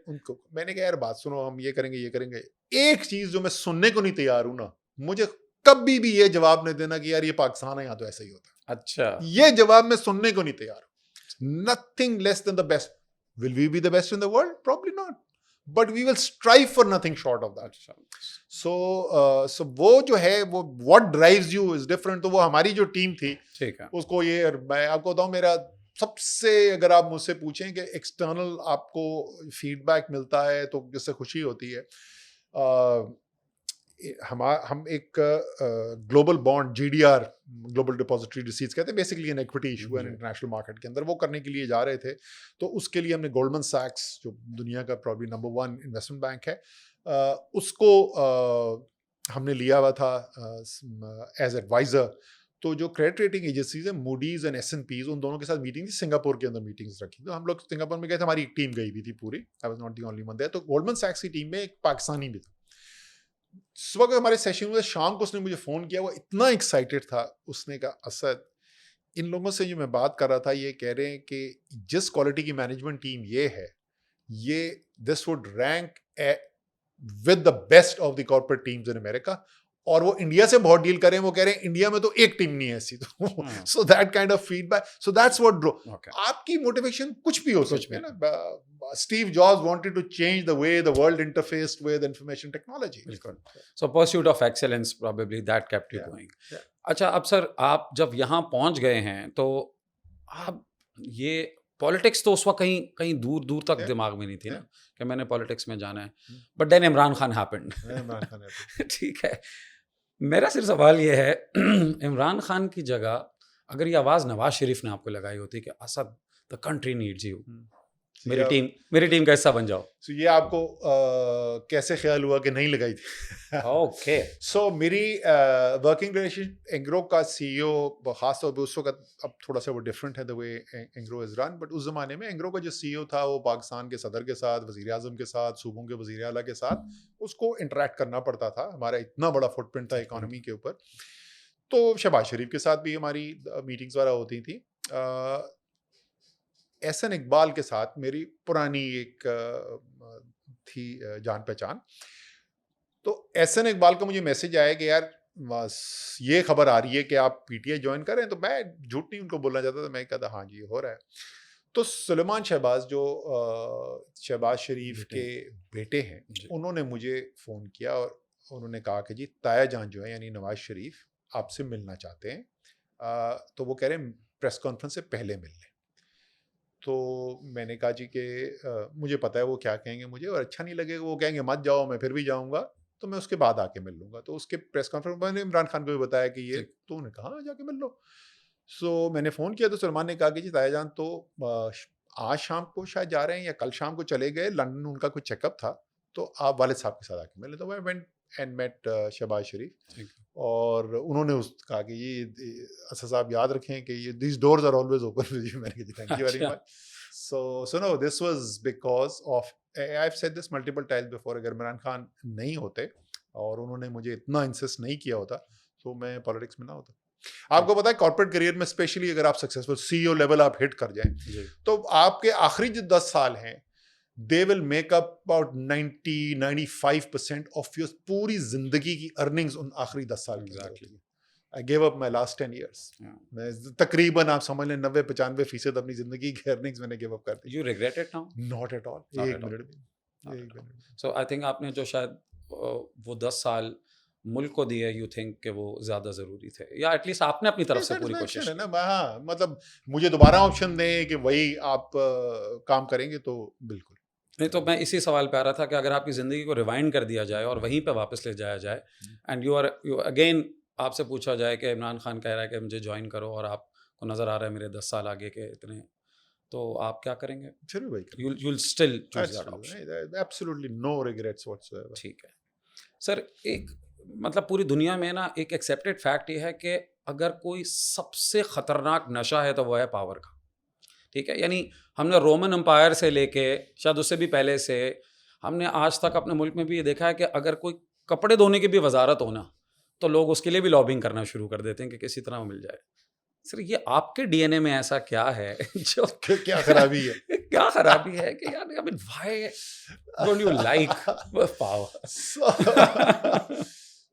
کہا یار بات سنو, ہم یہ کریں گے. ایک چیز جو میں سننے کو نہیں تیار ہوں نا, مجھے کبھی بھی یہ جواب نہیں دینا کہ یار یہ پاکستان ہے یہاں تو ایسا ہی ہوتا ہے. اچھا, یہ جواب میں سننے کو نہیں تیار ہوں. nothing less than the best. will we be the best in the world? Probably not, but we will strive for nothing short of that. so وہ جو ہے وہ what drives you is different. تو وہ ہماری جو ٹیم تھی, ٹھیک ہے, اس کو یہ میں آپ کو بتاؤں, میرا سب سے اگر آپ مجھ سے پوچھیں کہ ایکسٹرنل آپ کو فیڈ بیک ملتا ہے تو جس سے خوشی ہوتی ہے, ہم ایک global bond G D R, global depository receipts کہتے ہیں, بیسکلی این ایکوٹی ایشو ہے انٹرنیشنل مارکیٹ کے اندر, وہ کرنے کے لیے جا رہے تھے. تو اس کے لیے ہم نے گولڈمن سیکس جو دنیا کا پرابلی نمبر 1 انویسٹمنٹ بینک ہے, اس کو ہم نے لیا ہوا تھا ایز ایڈوائزر. تو جو کریڈٹ ریٹنگ ایجنسیز ہیں, Moody's and S and P's, ان دونوں کے ساتھ میٹنگ تھی, سنگاپور کے اندر میٹنگز رکھی. تو ہم لوگ سنگاپور میں گئے تھے, ہماری ایک ٹیم گئی ہوئی تھی پوری, I was not the only one there. تو گولڈمن سیکس کی ٹیم میں ایک پاکستانی بھی تھا. صبح کو ہمارے سیشن میں شام کو اس نے مجھے فون کیا, وہ اتنا ایکسائٹیڈ تھا. اس نے کہا اسد, ان لوگوں سے جو میں بات کر رہا تھا یہ کہہ رہے ہیں کہ جس کوالٹی کی مینجمنٹ ٹیم یہ ہے, یہ this would rank with the best of the corporate teams in America. اور وہ انڈیا سے بہت ڈیل کریں, وہ کہہ رہے ہیں انڈیا میں تو ایک ٹیم نہیں ہے ایسی. تو so that kind of feedback, so that's what drew. آپ کی موٹیویشن کچھ بھی ہو سکتی ہے نا. Steve Jobs wanted to change the way the world interfaced with information technology. So pursuit of excellence probably that kept you going. اچھا, اب سر آپ جب یہاں پہنچ گئے ہیں تو آپ یہ پالیٹکس تو اس وقت کہیں دور تک دماغ میں نہیں تھی نا کہ میں نے پالیٹکس میں جانا ہے, but then Imran Khan happened. ٹھیک ہے, میرا صرف سوال یہ ہے, عمران خان کی جگہ اگر یہ آواز نواز شریف نے آپ کو لگائی ہوتی کہ Asad the country needs you, میری ٹیم کا حصہ بن جاؤ, تو یہ آپ کو کیسے خیال ہوا کہ نہیں لگائی تھی؟ اوکے. سو میری ورکنگ ریلیشن اینگرو کا سی ای او خاص طور پہ اس وقت, اب تھوڑا سا وہ ڈفرینٹ ہے دا وے اینگرو از رن, بٹ اس زمانے میں اینگرو کا جو سی ای او تھا وہ پاکستان کے صدر کے ساتھ, وزیر اعظم کے ساتھ, صوبوں کے وزیر اعلیٰ کے ساتھ اس کو انٹریکٹ کرنا پڑتا تھا. ہمارا اتنا بڑا فٹ پرنٹ تھا اکانومی کے اوپر. تو شہباز شریف کے ساتھ بھی ہماری میٹنگز وغیرہ ہوتی تھیں. احسن اقبال کے ساتھ میری پرانی ایک تھی جان پہچان. تو احسن اقبال کا مجھے میسج آیا کہ یار یہ خبر آ رہی ہے کہ آپ پی ٹی آئی جوائن کریں. تو میں جھوٹ نہیں ان کو بولنا چاہتا تھا, میں کہتا ہاں جی ہو رہا ہے. تو سلیمان شہباز جو شہباز شریف کے بیٹے ہیں, انہوں نے مجھے فون کیا اور انہوں نے کہا کہ جی تایا جان جو ہے یعنی نواز شریف آپ سے ملنا چاہتے ہیں. تو وہ کہہ رہے ہیں پریس کانفرنس سے پہلے مل لیں. تو میں نے کہا جی کہ مجھے پتہ ہے وہ کیا کہیں گے مجھے, اور اچھا نہیں لگے گا, وہ کہیں گے مت جاؤ, میں پھر بھی جاؤں گا, تو میں اس کے بعد آ کے مل لوں گا. تو اس کے پریس کانفرنس میں نے عمران خان کو بھی بتایا کہ یہ, تو انہوں نے کہا جا کے مل لو. سو میں نے فون کیا تو سلمان نے کہا کہ جی تایا جان تو آج شام کو شاید جا رہے ہیں یا کل شام کو چلے گئے, لندن ان کا کوئی چیک اپ تھا, تو آپ والد صاحب کے ساتھ آ کے ملے. تو میں وینٹ اینڈ میٹ شہباز شریف, اور انہوں نے کہا کہ یہ اسد صاحب یاد رکھیں کہ یہ these doors are always open. میں نے کہا thank you very much. So no this was because of, I have said this multiple times before, اگر عمران خان نہیں ہوتے اور انہوں نے مجھے اتنا انسسٹ نہیں کیا ہوتا تو میں پالیٹکس میں نہ ہوتا. آپ کو پتا ہے کارپوریٹ کریئر میں اسپیشلی اگر آپ سکسیسفل سی او لیول آپ ہٹ کر جائیں تو آپ کے آخری جو 10 سال ہیں they will make up about 90-95% of your پوری زندگی کی ارننگز ان آخری 10 سال کی ہوتی ہے. I gave up my last 10 years. میں تقریباً آپ سمجھ لیں 90-95% اپنی زندگی کی ارننگز میں نے give up کر دی. You regret it now? Not at all. ایک منٹ بھی. So I think آپ نے جو شاید وہ 10 سال ملک کو دیے, یو تھنک کہ وہ زیادہ ضروری تھے, یا ایٹ لیسٹ آپ نے اپنی طرف سے پوری کوشش ہے نا. ہاں مطلب مجھے دوبارہ آپشن دیں کہ وہی آپ کام کریں گے تو بالکل نہیں. تو میں اسی سوال پہ آ رہا تھا کہ اگر آپ کی زندگی کو ریوائنڈ کر دیا جائے اور وہیں پہ واپس لے جایا جائے, اینڈ یو اگین آپ سے پوچھا جائے کہ عمران خان کہہ رہا ہے کہ مجھے جوائن کرو, اور آپ کو نظر آ رہا ہے میرے 10 سال آگے کے اتنے, تو آپ کیا کریں گے؟ پھر بھائی you'll still choose that option. Absolutely no regrets whatsoever. ٹھیک ہے سر. ایک مطلب پوری دنیا میں نا ایک ایکسیپٹیڈ فیکٹ یہ ہے کہ اگر کوئی سب سے خطرناک نشہ ہے تو وہ ہے پاور کا. ٹھیک ہے, یعنی ہم نے رومن امپائر سے لے کے شاید اس سے بھی پہلے سے ہم نے آج تک اپنے ملک میں بھی یہ دیکھا ہے کہ اگر کوئی کپڑے دھونے کی بھی وزارت ہونا تو لوگ اس کے لیے بھی لابنگ کرنا شروع کر دیتے ہیں کہ کسی طرح وہ مل جائے. سر یہ آپ کے ڈی این اے میں ایسا کیا ہے جو کیا خرابی ہے, کیا خرابی ہے کہ یار why don't you like power?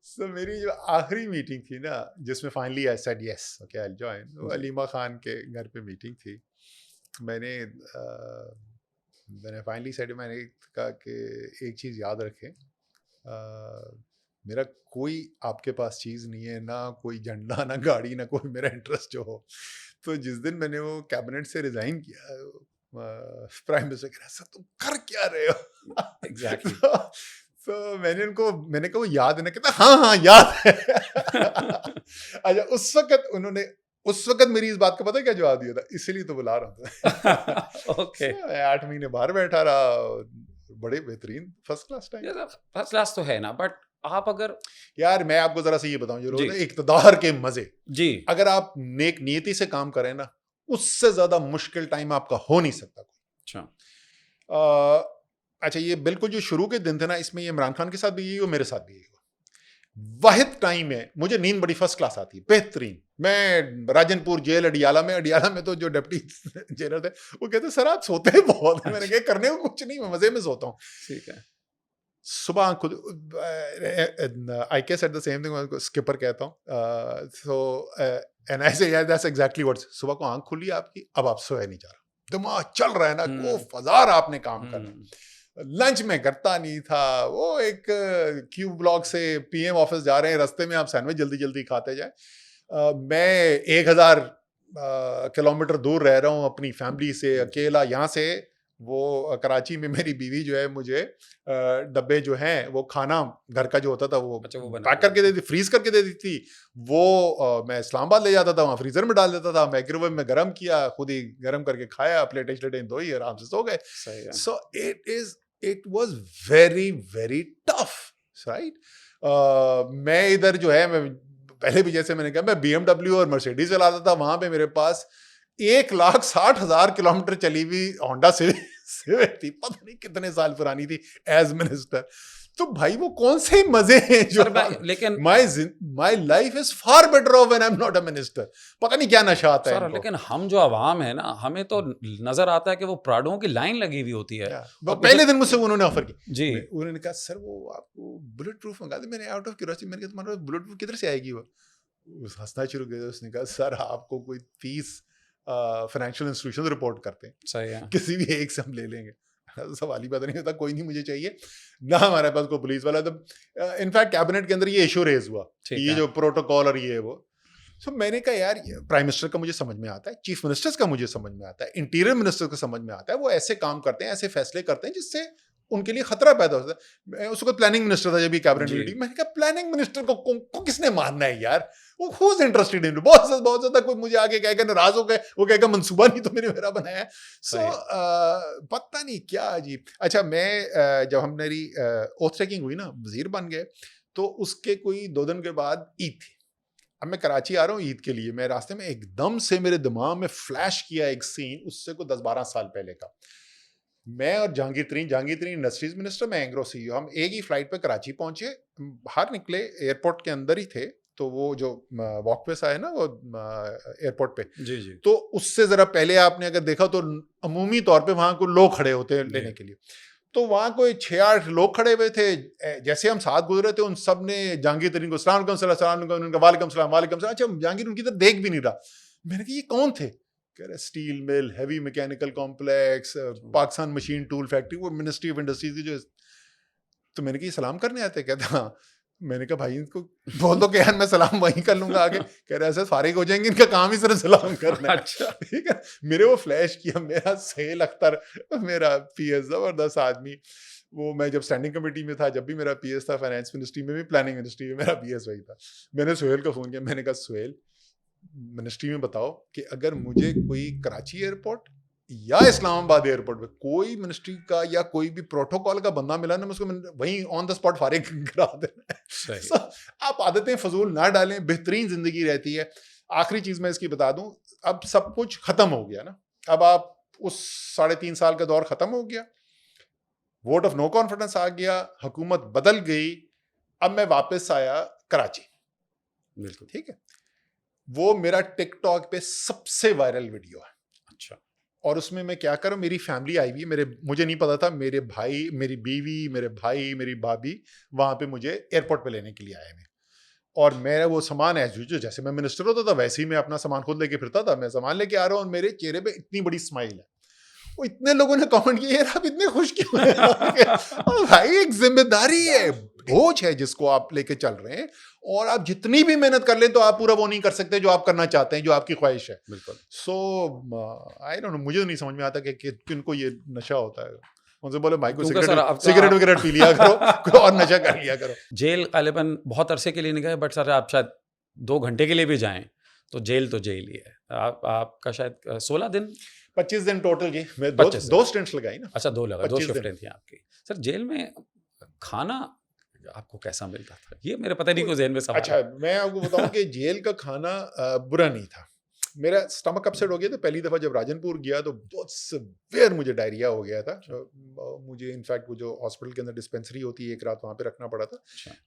So میری جو آخری میٹنگ تھی نا جس میں finally I said yes okay I'll join, وہ علیمہ خان کے گھر پہ میٹنگ تھی. میں نے فائنلی سیٹ, میں نے کہا کہ ایک چیز یاد رکھیں, میرا کوئی آپ کے پاس چیز نہیں ہے, نہ کوئی جھنڈا, نہ گاڑی, نہ کوئی میرا انٹرسٹ جو ہو. تو جس دن میں نے وہ کیبنٹ سے ریزائن کیا, پرائم منسٹر کہہ رہا سر تم کر کیا رہے ہو ایگزیکٹلی. تو میں نے کہا وہ یاد ہے نا, کہتا ہاں یاد ہے. اچھا اس وقت میری اس بات کا پتہ کیا جواب دیا تھا, اسی لیے تو بلا رہا تھا. اوکے 8 مہینے باہر بیٹھا رہا, بڑے بہترین first class time. First class تو ہے نا, بٹ آپ اگر یار میں آپ کو ذرا سے یہ بتاؤں, جو لوگ اقتدار کے مزے, جی اگر آپ نیک نیتی سے کام کریں نا, اس سے زیادہ مشکل ٹائم آپ کا ہو نہیں سکتا کوئی. اچھا یہ بالکل جو شروع کے دن تھے نا, اس میں یہ عمران خان کے ساتھ بھی یہی ہو, میرے ساتھ بھی یہی ہو. واحد ٹائم ہے مجھے نیند بڑی فرسٹ کلاس آتی ہے, بہترین. میں راجن پور جیل اڈیالہ میں تو جو ڈپٹی جیلر تھے وہ کہتے سر آپ سوتے ہیں بہت. میں نے کہا کرنے کو کچھ نہیں, میں مزے میں سوتا ہوں. ٹھیک ہے. صبح خود I case at the same thing, skipper کہتا ہوں. سو اینڈ آئی سے دیٹس ایگزیکٹلی واٹ. صبح کو آنکھ کھلی آپ کی, اب آپ سویا نہیں جا رہا, دماغ چل رہا ہے نا, کو فزار آپ نے کام کرنا. لنچ میں کرتا نہیں تھا, وہ ایک کیو بلاک سے پی ایم آفس جا رہے ہیں, رستے میں آپ سینڈوچ جلدی جلدی کھاتے جائیں. میں 1000 کلومیٹر دور رہ رہا ہوں اپنی فیملی سے, اکیلا. یہاں سے وہ کراچی میں میری بیوی جو ہے مجھے ڈبے جو ہیں وہ کھانا گھر کا جو ہوتا تھا وہ پیک کر کے دے دی, فریز کر کے دے دی تھی. وہ میں اسلام آباد لے جاتا تھا, وہاں فریزر میں ڈال دیتا تھا, مائکرو ویو میں گرم کیا, خود ہی گرم کر کے کھایا, پلیٹیں شلیٹیں دھوئی, آرام سے سو گئے. سو it was very very tough, right? میں ادھر جو ہے, میں پہلے بھی جیسے میں نے کہا میں BMW اور مرسیڈیز چلاتا تھا, وہاں پہ میرے پاس 1,60,000 کلومیٹر چلی ہوئی ہونڈا سیوک تھی, پتہ نہیں کتنے سال پرانی تھی, ایز منسٹر. تو بھائی وہ کون سے مزے ہیں جو, لیکن my life is far better off when I'm not a minister. پتہ نہیں کیا نشہ آتا ہے. لیکن ہم جو عوام ہے نا, ہمیں تو نظر آتا ہے کہ وہ پراڈوں کی لائن لگی ہوئی ہوتی ہے. پہلے دن مجھ سے انہوں نے آفر کی جی, انہوں نے کہا سر وہ آپ کو بلٹ پروف منگا دیں. میں نے آؤٹ آف کیوریوسٹی میں نے کہا تمہارا بلٹ پروف کدھر سے آئے گی. وہ ہنسنا شروع کیا. اس نے کہا سر آپ کو کوئی 30 فائنینشیل انسٹیٹیوشن رپورٹ کرتے ہیں, صحیح ہے, کسی بھی ایک سے ہم لے لیں گے. سوال ہی پتہ نہیں ہوتا, کوئی نہیں مجھے چاہیے نہ ہمارے پاس کوئی پولیس والا. تو انفیکٹ کیبنٹ کے اندر یہ ایشو ریز ہوا, یہ جو پروٹوکال اور یہ وہ. سو میں نے کہا یار پرائم منسٹر کا مجھے سمجھ میں آتا ہے, چیف منسٹرز کا مجھے سمجھ میں آتا ہے, انٹیریئر منسٹر کا سمجھ میں آتا ہے, وہ ایسے کام کرتے ہیں, ایسے فیصلے کرتے ہیں جس سے ان کے لیے خطرہ پیدا ہوتا ہے. میں اس وقت پلاننگ منسٹر تھا جب یہ کیبنٹ میٹنگ, میں نے کہا پلاننگ منسٹر کو کس نے ماننا ہے یار, وہ ہوز انٹرسٹڈ ان, بہت زیادہ کوئی مجھے آگے کہے گا ناراض ہو گئے, وہ کہے گا منصوبہ نہیں تو میرا بنایا ہے. سو پتہ نہیں کیا عجیب. اچھا میں جب ہم میری اوتھ ٹیکنگ ہوئی نا, وزیر بن گئے, تو اس کے کوئی 2 دن کے بعد عید تھی. اب میں کراچی آ رہا ہوں عید کے لیے, میں راستے میں ایک دم سے میرے دماغ میں فلیش کیا ایک سین, اس سے کوئی 10-12 سال پہلے کا. میں اور جہانگیر ترین انڈسٹریز منسٹر, میں اینگرو سی ای او, ہم ایک ہی فلائٹ پہ کراچی پہنچے, باہر نکلے ایئرپورٹ کے اندر ہی تھے, تو وہ جو واک ویز آئے نا وہ ایئرپورٹ پہ, جی جی, تو اس سے ذرا پہلے آپ نے اگر دیکھا تو عمومی طور پہ وہاں کو لوگ کھڑے ہوتے ہیں لینے کے لیے, تو وہاں کوئی 6-8 لوگ کھڑے ہوئے تھے. جیسے ہم ساتھ گزرے تھے ان سب نے جہانگیر ترین کو السلام علیکم, السلام علیکم, وعلیکم السلام, وعلیکم السلام. اچھا جہانگیر ان کی طرف دیکھ بھی نہیں رہا. میں نے کہا یہ کون تھے؟ کہہ رہے steel mill, heavy mechanical complex, Pakistan machine tool factory, وہ منسٹری آف انڈسٹریز کی جو. تو میں نے کہا یہ سلام کرنے آتے؟ کہتا ہاں. میں نے کہا بھائی ان کو بول دو کہ یار میں سلام وہیں کر لوں گا آگے. کہہ رہے ایسے فارغ ہو جائیں گے, ان کا کام ہی صرف سلام کرنا ہے. اچھا ٹھیک ہے, میرے وہ فلیش کیا, میرا سہیل اختر, میرا پی ایس, زبردست آدمی. وہ میں جب اسٹینڈنگ کمیٹی میں تھا, جب بھی میرا پی ایس تھا فائنانس منسٹری میں بھی, پلاننگ منسٹری میں میرا پی ایس وہی تھا. میں نے سہیل کو فون کیا, میں نے کہا سہیل منسٹری میں بتاؤ کہ اگر مجھے کوئی کراچی ایئرپورٹ یا اسلام آباد ایئرپورٹ پہ کوئی منسٹری کا یا کوئی بھی پروٹوکال کا بندہ ملا نا, میں اس کو وہیں آن دا اسپاٹ فارغ کرا دینا. آپ عادتیں فضول نہ ڈالیں, بہترین زندگی رہتی ہے. آخری چیز میں اس کی بتا دوں, اب سب کچھ ختم ہو گیا نا, اب آپ اس 3.5 سال کا دور ختم ہو گیا, ووٹ آف نو کانفیڈنس آ گیا, حکومت بدل گئی. اب میں واپس آیا کراچی. بالکل ٹھیک ہے, وہ میرا ٹک ٹاک پہ سب سے وائرل ویڈیو ہے. اچھا, اور اس میں کیا کروں, میری فیملی آئی ہوئی ہے, مجھے نہیں پتا تھا, میرے بھائی, میری بیوی, میرے بھائی, میری بھابھی وہاں پہ مجھے ایئرپورٹ پہ لینے کے لیے آئے ہیں. اور میرا وہ سامان ہے جو جیسے میں منسٹر ہوتا تھا ویسے ہی میں اپنا سامان خود لے کے پھرتا تھا. میں سامان لے کے آ رہا ہوں اور میرے چہرے پہ اتنی بڑی اسمائل ہے. وہ اتنے لوگوں نے کامنٹ کیا یار آپ اتنے خوش کیوں ہیں؟ بھائی ایک ذمہ داری ہے, بوجھ ہے جس کو آپ لے کے چل رہے ہیں, اور آپ جتنی بھی محنت کر لیں تو آپ پورا وہ نہیں کر سکتے جو آپ کرنا چاہتے ہیں, جو آپ کی خواہش ہے. بالکل. سو آئی ڈونٹ نو, مجھے تو نہیں سمجھ میں آتا کہ کن کو یہ نشہ ہوتا ہے. ان سے بولے بھائی کو سگریٹ وگریٹ پی لیا کرو اور نشہ کر لیا کرو. جیل غالباً بہت عرصے کے لیے نہیں گئے, بٹ سر آپ شاید 2 گھنٹے کے لیے بھی جائیں تو جیل ہی ہے. آپ کا شاید 16 دن 25 دن ٹوٹل. جی میں 2 سٹنٹس لگائی نا. اچھا 2 لگا, 2 شفٹیں تھیں آپ کی. سر جیل میں کھانا آپ کو کیسا ملتا تھا, یہ میرے پتہ نہیں کو ذہن میں سوال. اچھا میں آپ کو بتاؤں کہ جیل کا کھانا برا نہیں تھا. میرا اسٹمک اپسیٹ ہو گیا تھا پہلی دفعہ جب راجن پور گیا, تو بہت سویر مجھے ڈائریا ہو گیا تھا. مجھے انفیکٹ وہ جو ہاسپٹل کے اندر ڈسپینسری ہوتی ہے, ایک رات وہاں پہ رکھنا پڑا تھا.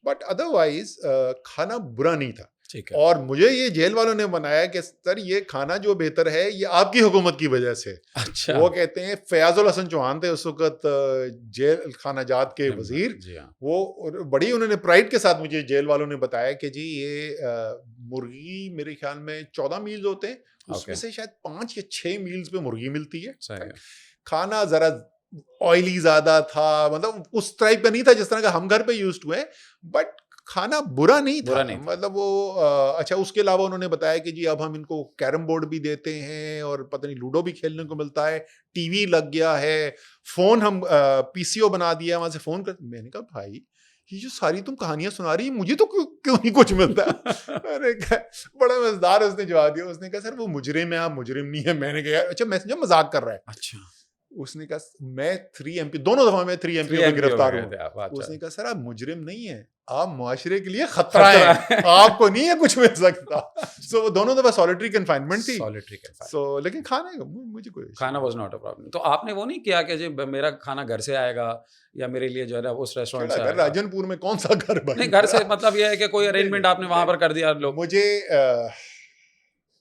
بٹ ادروائز کھانا برا نہیں تھا. اور مجھے یہ جیل والوں نے بنایا کہ سر یہ کھانا جو بہتر ہے یہ آپ کی حکومت کی وجہ سے. اچھا. وہ کہتے ہیں فیاض الحسن چوہان تھے اس وقت جیل خانہ جات کے وزیر. وہ بڑی انہوں نے پرائڈ کے ساتھ مجھے جیل والوں نے بتایا کہ جی یہ مرغی میرے خیال میں 14 میلز ہوتے ہیں, اس میں سے شاید 5 یا 6 میلز پہ مرغی ملتی ہے. کھانا ذرا آئلی زیادہ تھا, مطلب اس ٹائپ کا نہیں تھا جس طرح کا ہم گھر پہ یوزڈ ہوئے, بٹ کھانا برا نہیں تھا. مطلب وہ اچھا اس کے علاوہ انہوں نے بتایا کہ جی اب ہم ان کو کیرم بورڈ بھی دیتے ہیں اور پتہ نہیں لوڈو بھی کھیلنے کو ملتا ہے, ٹی وی لگ گیا ہے, فون ہم پی سی او بنا دیا, وہاں سے فون کر. میں نے کہا بھائی یہ جو ساری تم کہانیاں سنا رہی مجھے تو کیوں نہیں کچھ ملتا. بڑا مزیدار اس نے جواب دیا. اس نے کہا سر وہ مجرم ہے, آپ مجرم نہیں ہے. میں نے کہا اچھا میں سمجھا مذاق کر رہا ہے. اچھا. اس نے کہا میں 3 MP دونوں دفعہ میں 3 MP میں گرفتار ہوں. اس نے کہا سر آپ مجرم نہیں ہیں, آپ معاشرے کے لیے خطرہ ہیں, آپ کو نہیں ہے کچھ مل سکتا. سو وہ دونوں دفعہ سولیٹری کنفائنمنٹ تھی. سو لیکن کھانا مجھے کوئی کھانا واز ناٹ اے پرابلم. تو آپ نے وہ نہیں کیا کہ جی میرا کھانا گھر سے آئے گا یا میرے لیے جو ہے نا اس ریسٹورینٹ سے, راجن پور میں کون سا گھر بنا؟ نہیں گھر سے مطلب یہ ہے کہ کوئی ارینجمنٹ آپ نے وہاں پر کر دیا. لوگ مجھے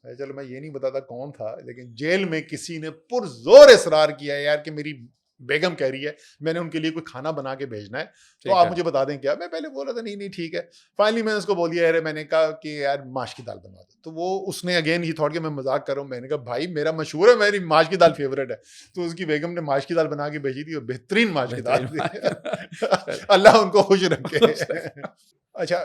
چلو میں یہ نہیں بتاتا کون تھا, لیکن جیل میں کسی نے پرزور اصرار کیا یار کہ میری بیگم کہہ رہی ہے میں نے ان کے لیے کوئی کھانا بنا کے بھیجنا ہے, تو آپ مجھے بتا دیں کیا. میں پہلے بول رہا تھا نہیں ٹھیک ہے. فائنلی میں نے اس کو بول دیا, میں نے کہا کہ یار ماش کی دال بنوا دو. تو وہ اس نے اگین ہی تھوڑا کہ میں مذاق کر رہا ہوں. میں نے کہا بھائی میرا مشہور ہے, میری ماش کی دال فیوریٹ ہے. تو اس کی بیگم نے ماش کی دال بنا کے بھیجی تھی, اور بہترین ماش کی دال تھی. اللہ ان کو خوش رکھے. اچھا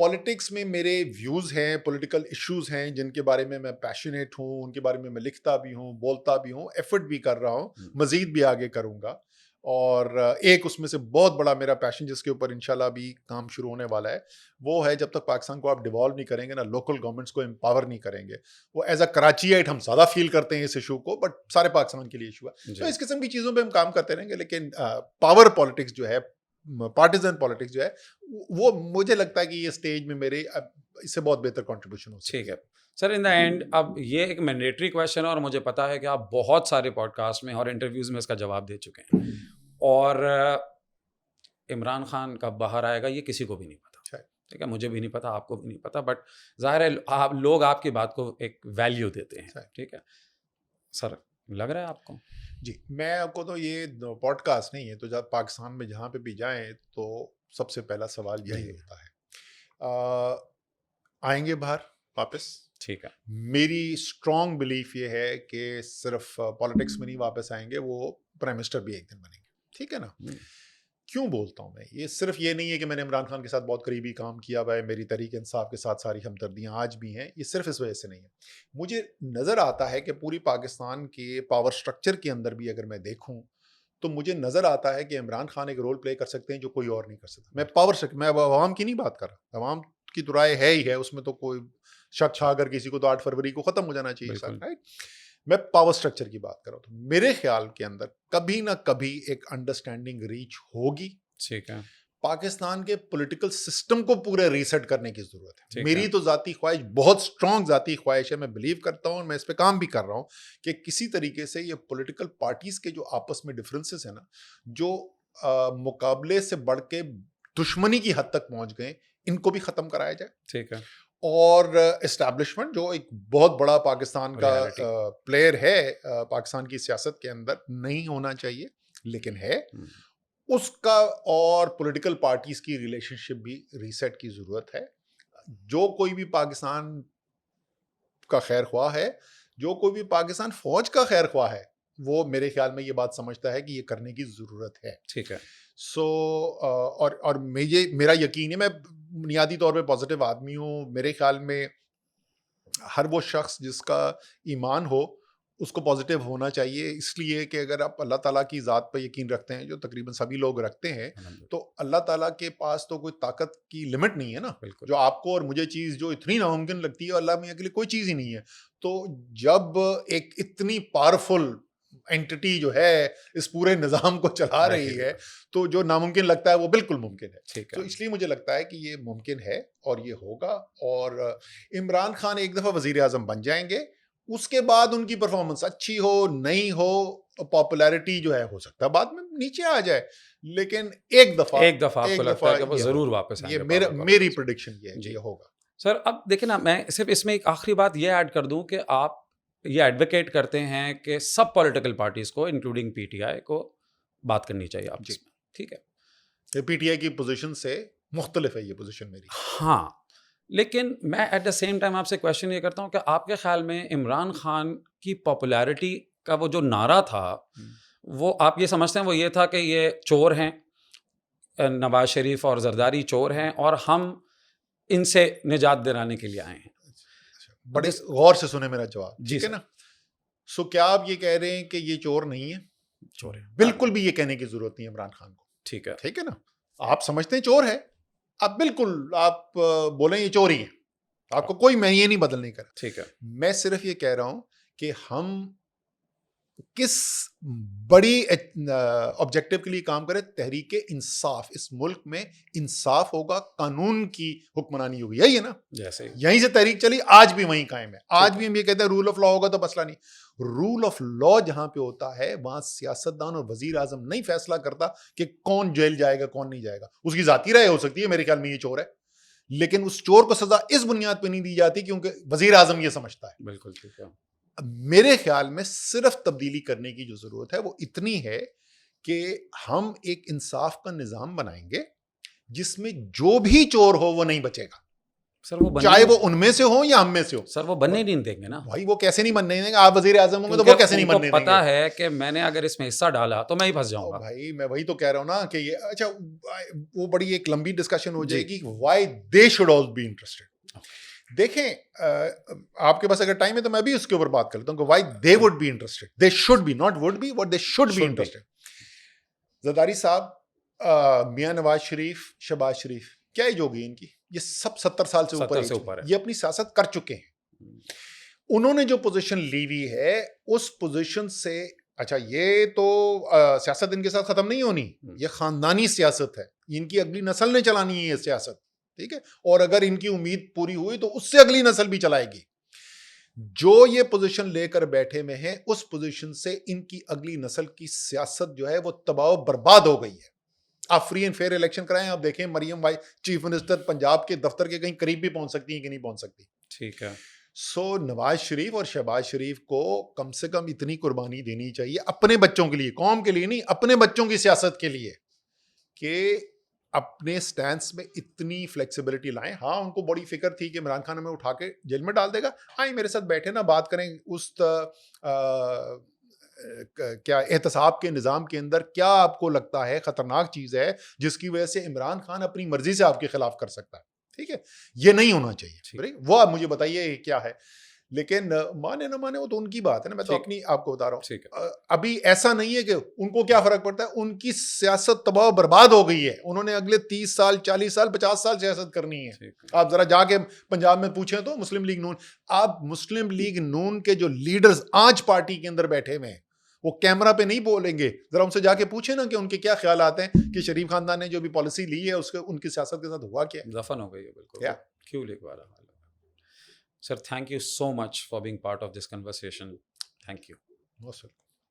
پالیٹکس میں میرے ویوز ہیں, پولیٹیکل ایشوز ہیں جن کے بارے میں پیشنیٹ ہوں, ان کے بارے میں لکھتا بھی ہوں, بولتا بھی ہوں, ایفرٹ بھی کر رہا ہوں, مزید بھی آگے کروں گا. اور ایک اس میں سے بہت بڑا میرا پیشن جس کے اوپر انشاءاللہ بھی کام شروع ہونے والا ہے, وہ ہے جب تک پاکستان کو آپ ڈیوالو نہیں کریں گے نا, لوکل گورنمنٹس کو امپاور نہیں کریں گے. وہ ایز اے کراچیائٹ ہم زیادہ فیل کرتے ہیں اس ایشو کو, بٹ سارے پاکستان کے لیے ایشو ہے. تو اس قسم کی چیزوں پہ ہم کام کرتے رہیں گے, لیکن پاور پالیٹکس جو ہے, پارٹیزن پالیٹکس جو ہے, وہ مجھے لگتا ہے کہ یہ اسٹیج میں میرے اس سے بہت بہتر کنٹریبیوشن ہو سکتا ہے. ٹھیک ہے سر, ان دا اینڈ اب یہ ایک مینڈیٹری کویشچن ہے اور مجھے پتا ہے کہ آپ بہت سارے پوڈ کاسٹ میں اور انٹرویوز میں اس کا جواب دے چکے ہیں, اور عمران خان کب باہر آئے گا یہ کسی کو بھی نہیں پتا. ٹھیک ہے, مجھے بھی نہیں پتا, آپ کو بھی نہیں پتا, بٹ ظاہر ہے آپ لوگ آپ کی بات کو ایک ویلیو دیتے ہیں. ٹھیک ہے سر, لگ رہا ہے آپ کو؟ جی, میں آپ کو تو یہ پوڈ کاسٹ نہیں ہے, تو جب پاکستان میں جہاں پہ بھی جائیں تو سب سے پہلا سوال یہی ہوتا ہے, آئیں گے باہر واپس؟ ٹھیک ہے, میری اسٹرانگ بلیف یہ ہے کہ صرف پالیٹکس میں نہیں واپس آئیں گے, وہ پرائم منسٹر بھی ایک دن بنیں گے. ٹھیک ہے نا. کیوں بولتا ہوں میں یہ؟ صرف یہ نہیں ہے کہ میں نے عمران خان کے ساتھ بہت قریبی کام کیا ہوا ہے, میری تحریک انصاف کے ساتھ ساری ہمدردیاں آج بھی ہیں, یہ صرف اس وجہ سے نہیں ہے. مجھے نظر آتا ہے کہ پوری پاکستان کے پاور سٹرکچر کے اندر بھی اگر میں دیکھوں تو مجھے نظر آتا ہے کہ عمران خان ایک رول پلے کر سکتے ہیں جو کوئی اور نہیں کر سکتا. میں پاور سٹرکچر, میں عوام کی نہیں بات کر رہا, عوام کی تو رائے ہے ہی ہے, اس میں تو کوئی شک چھا اگر کسی کو تو 8 فروری کو ختم ہو جانا چاہیے سر, رائٹ. میں پاور سٹرکچر کی بات کر رہا ہوں. تو میرے خیال کے اندر کبھی نہ کبھی ایک انڈرسٹینڈنگ ریچ ہوگی. ٹھیک ہے, پاکستان کے پولیٹیکل سسٹم کو پورے ریسیٹ کرنے کی ضرورت ہے. میری تو ذاتی خواہش, بہت سٹرونگ ذاتی خواہش ہے, میں بلیو کرتا ہوں, میں اس پہ کام بھی کر رہا ہوں کہ کسی طریقے سے یہ پولیٹیکل پارٹیز کے جو آپس میں ڈفرینسز ہیں نا, جو مقابلے سے بڑھ کے دشمنی کی حد تک پہنچ گئے, ان کو بھی ختم کرایا جائے. ٹھیک ہے, اور اسٹیبلشمنٹ جو ایک بہت بڑا پاکستان کا پلیئر ہے پاکستان کی سیاست کے اندر, نہیں ہونا چاہیے لیکن ہے, اس کا اور پولیٹیکل پارٹیز کی ریلیشن شپ بھی ریسیٹ کی ضرورت ہے. جو کوئی بھی پاکستان کا خیر خواہ ہے, جو کوئی بھی پاکستان فوج کا خیر خواہ ہے, وہ میرے خیال میں یہ بات سمجھتا ہے کہ یہ کرنے کی ضرورت ہے. ٹھیک ہے. سو اور میرا یقین ہے, میں بنیادی طور پہ پازیٹیو آدمی ہوں. میرے خیال میں ہر وہ شخص جس کا ایمان ہو اس کو پازیٹیو ہونا چاہیے, اس لیے کہ اگر آپ اللہ تعالیٰ کی ذات پہ یقین رکھتے ہیں, جو تقریباً سبھی لوگ رکھتے ہیں, تو اللہ تعالیٰ کے پاس تو کوئی طاقت کی لمٹ نہیں ہے نا. جو آپ کو اور مجھے چیز جو اتنی ناممکن لگتی ہے, اللہ میاں کے لیے کوئی چیز ہی نہیں ہے. تو جب ایک اتنی پاورفل اینٹی جو ہے اس پورے نظام کو چلا رہی ہے, تو جو ناممکن لگتا ہے وہ بالکل ممکن ہے. تو اس لیے مجھے لگتا ہے کہ یہ ممکن ہے اور یہ ہوگا. اور عمران خان ایک دفعہ وزیر اعظم بن جائیں گے, اس کے بعد ان کی پرفارمنس اچھی ہو نہیں ہو, پاپولیرٹی جو ہے ہو سکتا ہے بعد میں نیچے آ جائے, لیکن ایک دفعہ آپ کو لگتا ہے کہ وہ ضرور واپس آئیں گے. یہ میری پریڈکشن یہ ہے, یہ ہوگا. سر اب دیکھیں نا, میں صرف اس میں ایک آخری بات یہ ایڈ کر دوں کہ آپ یہ ایڈوکیٹ کرتے ہیں کہ سب پولیٹیکل پارٹیز کو انکلوڈنگ پی ٹی آئی کو بات کرنی چاہیے آپ جس میں. ٹھیک ہے, پی ٹی آئی کی پوزیشن سے مختلف ہے یہ پوزیشن میری. ہاں, لیکن میں ایٹ دا سیم ٹائم آپ سے کویشچن یہ کرتا ہوں کہ آپ کے خیال میں عمران خان کی پاپولیرٹی کا وہ جو نعرہ تھا, وہ آپ یہ سمجھتے ہیں وہ یہ تھا کہ یہ چور ہیں, نواز شریف اور زرداری چور ہیں, اور ہم ان سے نجات دلانے کے لیے آئے ہیں؟ بڑے غور سے سنیں میرا جواب. جی ہے نا. سو کیا آپ یہ کہہ رہے ہیں کہ یہ چور نہیں ہے؟ چور ہے, بالکل بھی یہ کہنے کی ضرورت نہیں عمران خان کو. ٹھیک ہے, ٹھیک ہے نا. آپ سمجھتے ہیں چور ہے, آپ بالکل آپ بولیں یہ چور ہی ہے, آپ کو کوئی میں یہ نہیں بدلنے کر. ٹھیک ہے, میں صرف یہ کہہ رہا ہوں کہ ہم کس بڑی آبجیکٹو کے لیے کام کریں. تحریک انصاف, اس ملک میں انصاف ہوگا, قانون کی حکمرانی ہوگی, یہی ہے نا. جیسے یہیں سے تحریک چلی, آج بھی وہیں قائم ہے. آج بھی ہم یہ کہتے ہیں رول آف لا ہوگا تو مسئلہ نہیں. رول آف لا جہاں پہ ہوتا ہے وہاں سیاستدان اور وزیر اعظم نہیں فیصلہ کرتا کہ کون جیل جائے گا کون نہیں جائے گا. اس کی ذاتی رائے ہو سکتی ہے, میرے خیال میں یہ چور ہے, لیکن اس چور کو سزا اس بنیاد پہ نہیں دی جاتی کیونکہ وزیر اعظم یہ سمجھتا ہے. بالکل ٹھیک ہے. میرے خیال میں صرف تبدیلی کرنے کی جو ضرورت ہے وہ اتنی ہے کہ ہم ایک انصاف کا نظام بنائیں گے جس میں جو بھی چور ہو وہ نہیں بچے گا. سر وہ چاہے وہ ان میں سے ہو یا ہم میں سے ہو. سر وہ بننے نہیں دیں گے نا بھائی وہ کیسے نہیں بننے دیں گے؟ آپ وزیر اعظم ہوں گے تو وہ کیسے نہیں بننے دیں گے؟ پتا ہے کہ میں نے اگر اس میں حصہ ڈالا تو میں ہی پھنس جاؤں گا. بھائی میں وہی تو کہہ رہا ہوں نا کہ یہ اچھا وہ بڑی ایک لمبی ڈسکشن ہو جائے گی why they should all be interested. دیکھیں آپ کے پاس اگر ٹائم ہے تو میں بھی اس کے اوپر بات کر لیتا ہوں کہ why they would be interested. They should be not would be what they should be interested. Zardari Sahib, Mian Nawaz Sharif, Shahbaz شریف، کیا ایج ہوگی ان کی؟ یہ سب 70 سال سے اوپر ہے. یہ اپنی سیاست کر چکے ہیں. انہوں نے جو پوزیشن لی ہوئی ہے اس پوزیشن سے، اچھا یہ تو سیاست ان کے ساتھ ختم نہیں ہونی، یہ خاندانی سیاست ہے، ان کی اگلی نسل نے چلانی ہے یہ سیاست. ٹھیک ہے، اور اگر ان کی امید پوری ہوئی تو اس سے اگلی نسل بھی چلائے گی. جو یہ پوزیشن لے کر بیٹھے میں ہیں اس پوزیشن سے ان کی اگلی نسل کی سیاست جو ہے وہ تباہ و برباد ہو گئی ہے. آپ فری اینڈ فیئر الیکشن کرائیں، آپ دیکھیں مریم بھائی چیف منسٹر پنجاب کے دفتر کے کہیں قریب بھی پہنچ سکتی ہیں کہ نہیں پہنچ سکتی. ٹھیک ہے. سو نواز شریف اور شہباز شریف کو کم سے کم اتنی قربانی دینی چاہیے اپنے بچوں کے لیے، قوم کے لیے نہیں، اپنے بچوں کی سیاست کے لیے، کہ اپنے سٹینس میں اتنی فلیکسیبلٹی لائیں. ہاں ان کو بڑی فکر تھی کہ عمران خان ہمیں اٹھا کے جیل میں ڈال دے گا، آئیں میرے ساتھ بیٹھے نا بات کریں اس کیا احتساب کے نظام کے اندر کیا آپ کو لگتا ہے خطرناک چیز ہے جس کی وجہ سے عمران خان اپنی مرضی سے آپ کے خلاف کر سکتا ہے. ٹھیک ہے، یہ نہیں ہونا چاہیے. وہ آپ مجھے بتائیے کیا ہے، لیکن مانے نہ مانے وہ تو ان کی بات ہے نا. میں تو اپنی آپ کو بتا رہا ہوں ابھی ایسا نہیں ہے کہ ان کو کیا فرق پڑتا ہے. ان کی سیاست تباہ و برباد ہو گئی ہے. انہوں نے اگلے 30 سال 40 سال 50 سال سیاست کرنی ہے. آپ ذرا جا کے پنجاب میں پوچھیں تو مسلم لیگ نون، آپ مسلم لیگ نون کے جو لیڈرز آج پارٹی کے اندر بیٹھے ہوئے ہیں وہ کیمرہ پہ نہیں بولیں گے. ذرا ان سے جا کے پوچھیں نا کہ ان کے کیا خیالات ہیں کہ شریف خاندان نے جو بھی پالیسی لی ہے اس کے ان کی سیاست کے ساتھ ہوا کیا؟ دفن ہو گئی ہے بالکل. کیوں لکھ پا رہا. Sir, thank you so much for being part of this conversation. Thank you. No, sir.